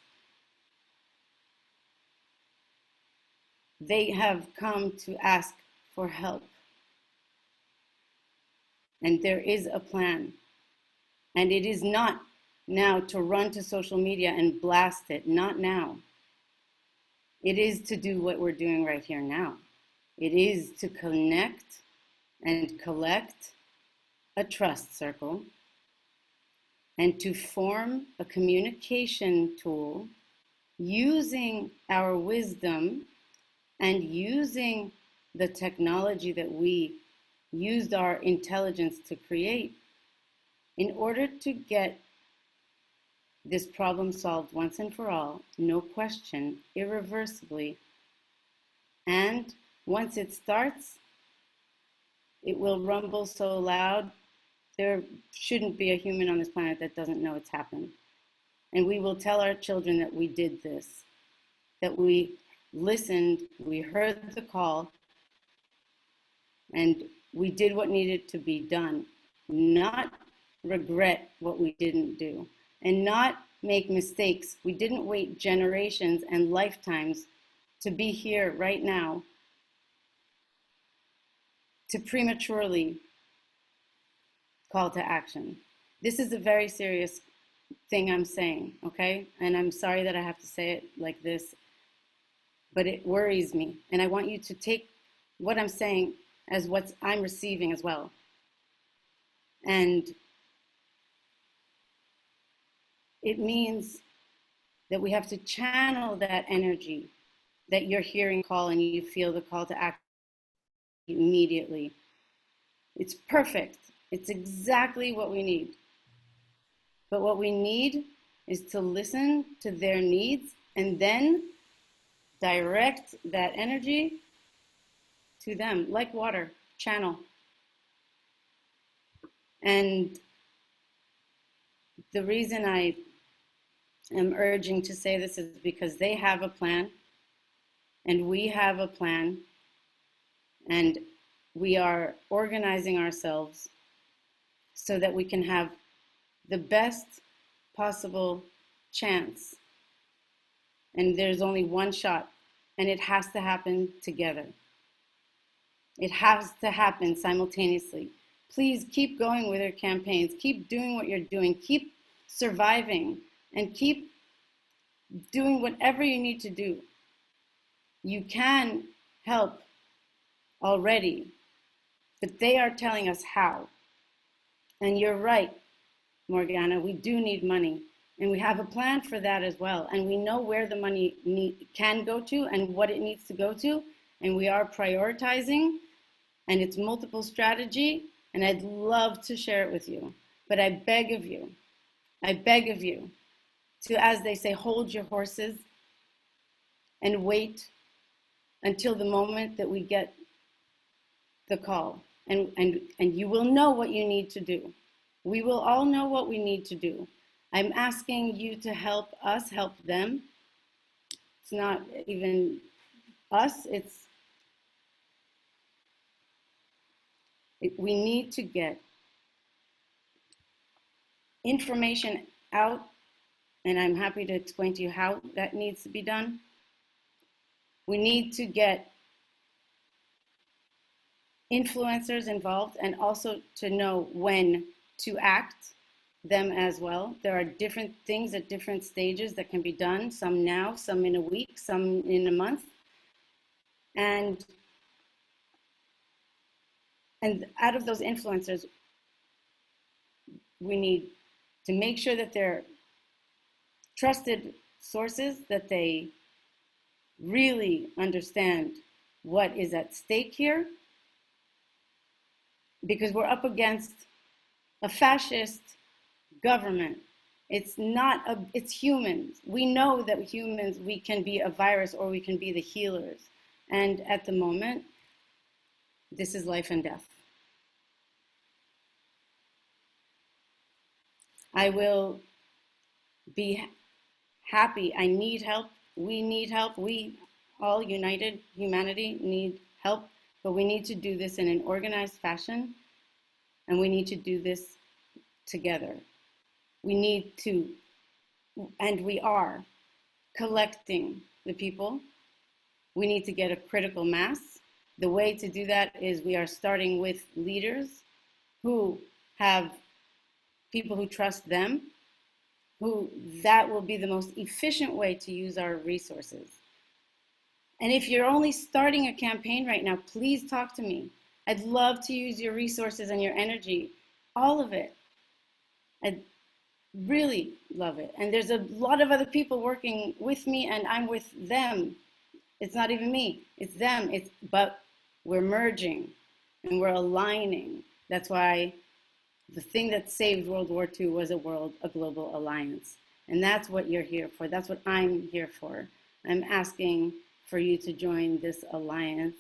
They have come to ask for help. And there is a plan. And it is not now to run to social media and blast it, not now. It is to do what we're doing right here now. It is to connect and collect a trust circle and to form a communication tool using our wisdom and using the technology that we used our intelligence to create in order to get this problem solved once and for all, no question, irreversibly. And once it starts, it will rumble so loud, there shouldn't be a human on this planet that doesn't know it's happened. And we will tell our children that we did this, that we listened, we heard the call, and we did what needed to be done, not regret what we didn't do, and not make mistakes. We didn't wait generations and lifetimes to be here right now to prematurely call to action. This is a very serious thing I'm saying, okay? And I'm sorry that I have to say it like this, but it worries me. And I want you to take what I'm saying as what I'm receiving as well. And it means that we have to channel that energy that you're hearing call and you feel the call to act immediately. It's perfect. It's exactly what we need. But what we need is to listen to their needs and then direct that energy to them, like water, channel. And the reason I am urging to say this is because they have a plan and we have a plan and we are organizing ourselves so that we can have the best possible chance. And there's only one shot, and it has to happen together. It has to happen simultaneously. Please keep going with your campaigns. Keep doing what you're doing. Keep surviving and keep doing whatever you need to do. You can help already, but they are telling us how. And you're right, Morgana, we do need money. And we have a plan for that as well. And we know where the money can go to and what it needs to go to. And we are prioritizing, and it's multiple strategy. And I'd love to share it with you. But I beg of you to, as they say, hold your horses and wait until the moment that we get the call. And you will know what you need to do. We will all know what we need to do. I'm asking you to help us help them. It's not even us, we need to get information out, and I'm happy to explain to you how that needs to be done. We need to get influencers involved and also to know when to act them as well. There are different things at different stages that can be done, some now, some in a week, some in a month. And out of those influencers, we need to make sure that they're trusted sources, that they really understand what is at stake here, because we're up against a fascist government. It's humans. We know that humans, we can be a virus or we can be the healers. And at the moment, this is life and death. I will be happy. I need help. We need help. We all united humanity need help, but we need to do this in an organized fashion, and we need to do this together. We need to, and we are, collecting the people. We need to get a critical mass. The way to do that is we are starting with leaders who have people who trust them, who that will be the most efficient way to use our resources. And if you're only starting a campaign right now, please talk to me. I'd love to use your resources and your energy, all of it. I'd really love it. And there's a lot of other people working with me, and I'm with them. It's not even me, it's them. But we're merging and we're aligning. That's why the thing that saved World War II was a global alliance. And that's what you're here for. That's what I'm here for. I'm asking for you to join this alliance,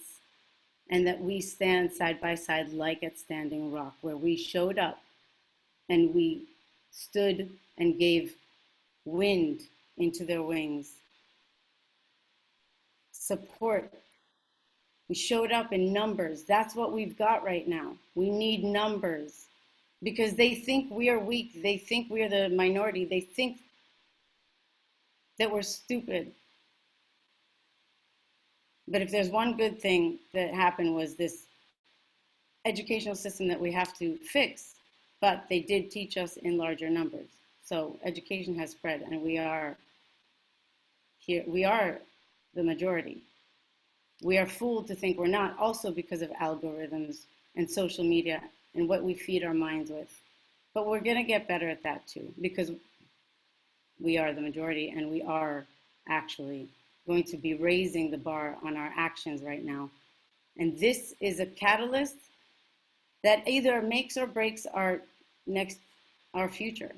and that we stand side by side like at Standing Rock, where we showed up and we stood and gave wind into their wings. Support. We showed up in numbers. That's what we've got right now. We need numbers, because they think we are weak. They think we are the minority. They think that we're stupid. But if there's one good thing that happened, was this educational system that we have to fix, but they did teach us in larger numbers. So education has spread, and we are here. We are the majority. We are fooled to think we're not, also because of algorithms and social media and what we feed our minds with. But we're going to get better at that too, because we are the majority, and we are actually going to be raising the bar on our actions right now. And this is a catalyst that either makes or breaks our future.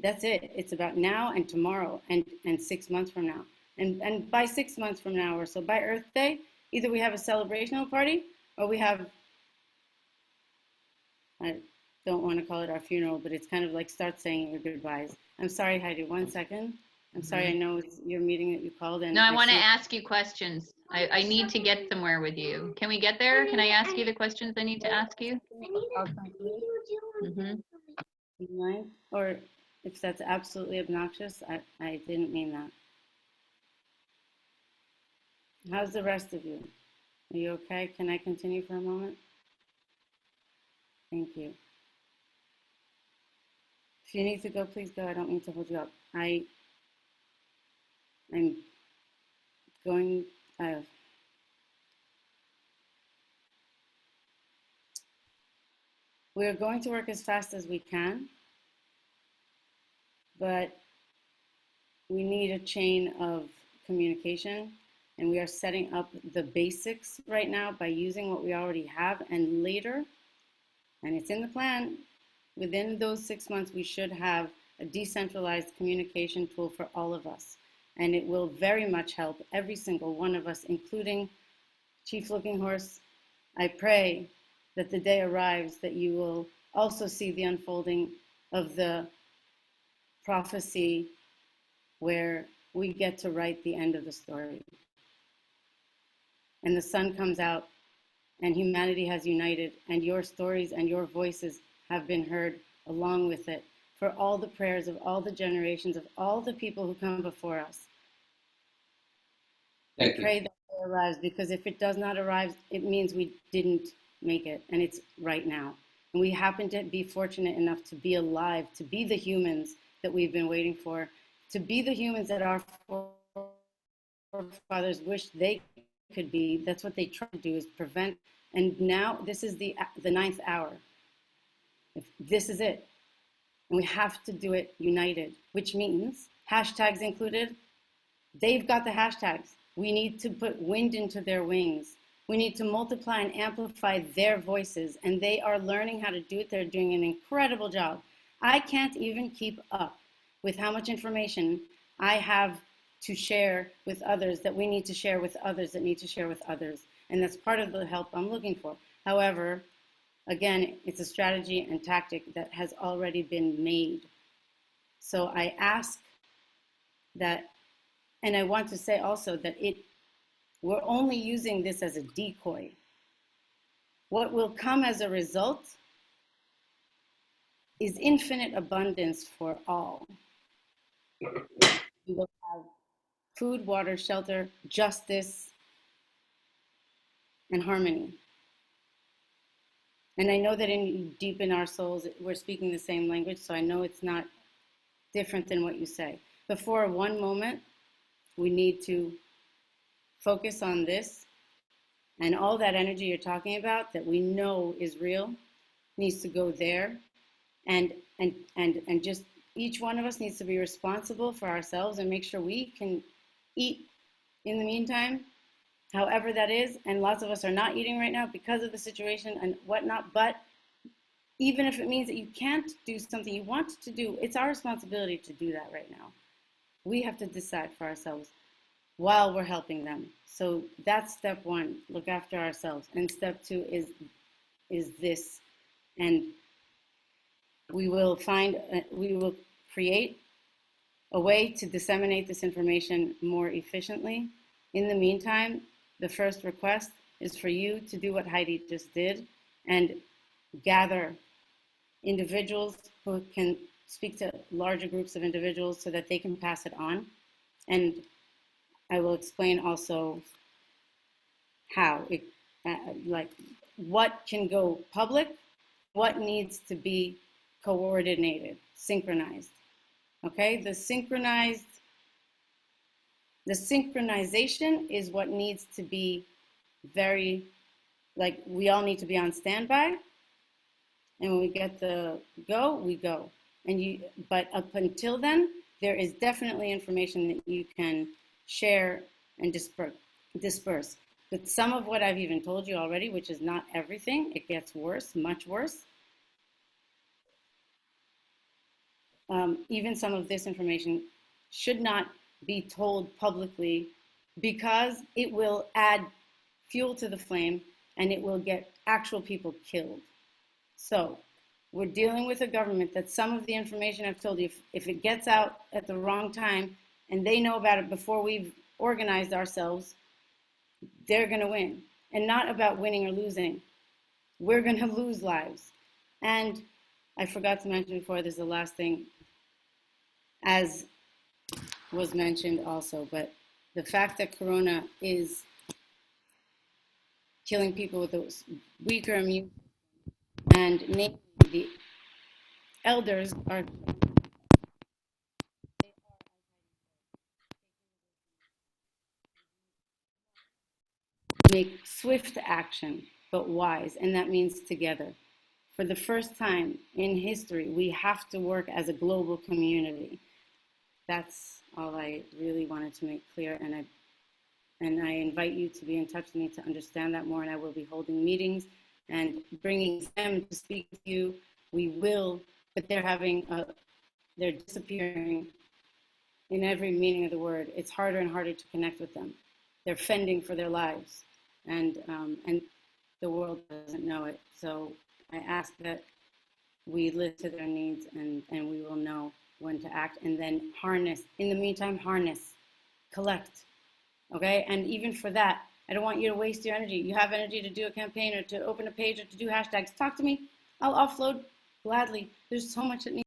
That's it. It's about now and tomorrow and 6 months from now. And by 6 months from now or so, by Earth Day, either we have a celebrational party, or we have, I don't want to call it our funeral, but it's kind of like start saying your goodbyes. I'm sorry, Heidi, 1 second. I'm sorry, I know it's your meeting that you called. And No, I want to ask you questions. I need to get somewhere with you. Can we get there? Can I ask you the questions I need to ask you? Mm-hmm. You mind? Or if that's absolutely obnoxious, I didn't mean that. How's the rest of you? Are you okay? Can I continue for a moment? Thank you. If you need to go, please go. I don't mean to hold you up. I'm going, we are going to work as fast as we can, but we need a chain of communication, and we are setting up the basics right now by using what we already have, and later, and it's in the plan, within those 6 months, we should have a decentralized communication tool for all of us. And it will very much help every single one of us, including Chief Looking Horse. I pray that the day arrives that you will also see the unfolding of the prophecy where we get to write the end of the story. And the sun comes out, and humanity has united, and your stories and your voices have been heard along with it, for all the prayers of all the generations of all the people who come before us. I pray that it arrives, because if it does not arrive, it means we didn't make it, and it's right now. And we happen to be fortunate enough to be alive, to be the humans that we've been waiting for, to be the humans that our forefathers wish they could be. That's what they try to do, is prevent. And now this is the 9th hour. This is it. And we have to do it united, which means hashtags included. They've got the hashtags. We need to put wind into their wings. We need to multiply and amplify their voices, and they are learning how to do it. They're doing an incredible job. I can't even keep up with how much information I have to share with others, that we need to share with others, that need to share with others. And that's part of the help I'm looking for. However, again, it's a strategy and tactic that has already been made. So I ask that, and I want to say also that we're only using this as a decoy. What will come as a result is infinite abundance for all. We will have food, water, shelter, justice, and harmony. And I know that deep in our souls, we're speaking the same language, so I know it's not different than what you say. But for one moment, we need to focus on this, and all that energy you're talking about that we know is real needs to go there, and just each one of us needs to be responsible for ourselves and make sure we can eat in the meantime, however that is. And lots of us are not eating right now because of the situation and whatnot, but even if it means that you can't do something you want to do, it's our responsibility to do that right now. We have to decide for ourselves while we're helping them. So that's step one, look after ourselves. And step two is this. And we will create a way to disseminate this information more efficiently. In the meantime, the first request is for you to do what Heidi just did and gather individuals who can speak to larger groups of individuals so that they can pass it on. And I will explain also how, like what can go public, what needs to be coordinated, synchronized. Okay, the synchronization is what needs to be very, like we all need to be on standby. And when we get the go, we go. But up until then, there is definitely information that you can share and disperse. But some of what I've even told you already, which is not everything, it gets worse, much worse. Even some of this information should not be told publicly because it will add fuel to the flame and it will get actual people killed. So we're dealing with a government that some of the information I've told you, if it gets out at the wrong time and they know about it before we've organized ourselves, they're going to win. And not about winning or losing. We're going to lose lives. And I forgot to mention before, there's the last thing, as was mentioned also, but the fact that Corona is killing people with a weaker immune, and namely the elders are make swift action, but wise, and that means together. For the first time in history, we have to work as a global community. That's all I really wanted to make clear, and I invite you to be in touch with me to understand that more, and I will be holding meetings and bringing them to speak to you. We will, but they're disappearing in every meaning of the word. It's harder and harder to connect with them. They're fending for their lives, and the world doesn't know it. So I ask that we listen to their needs, and we will know when to act, and then harness. In the meantime, harness, collect, okay? And even for that, I don't want you to waste your energy. You have energy to do a campaign or to open a page or to do hashtags. Talk to me. I'll offload gladly. There's so much that needs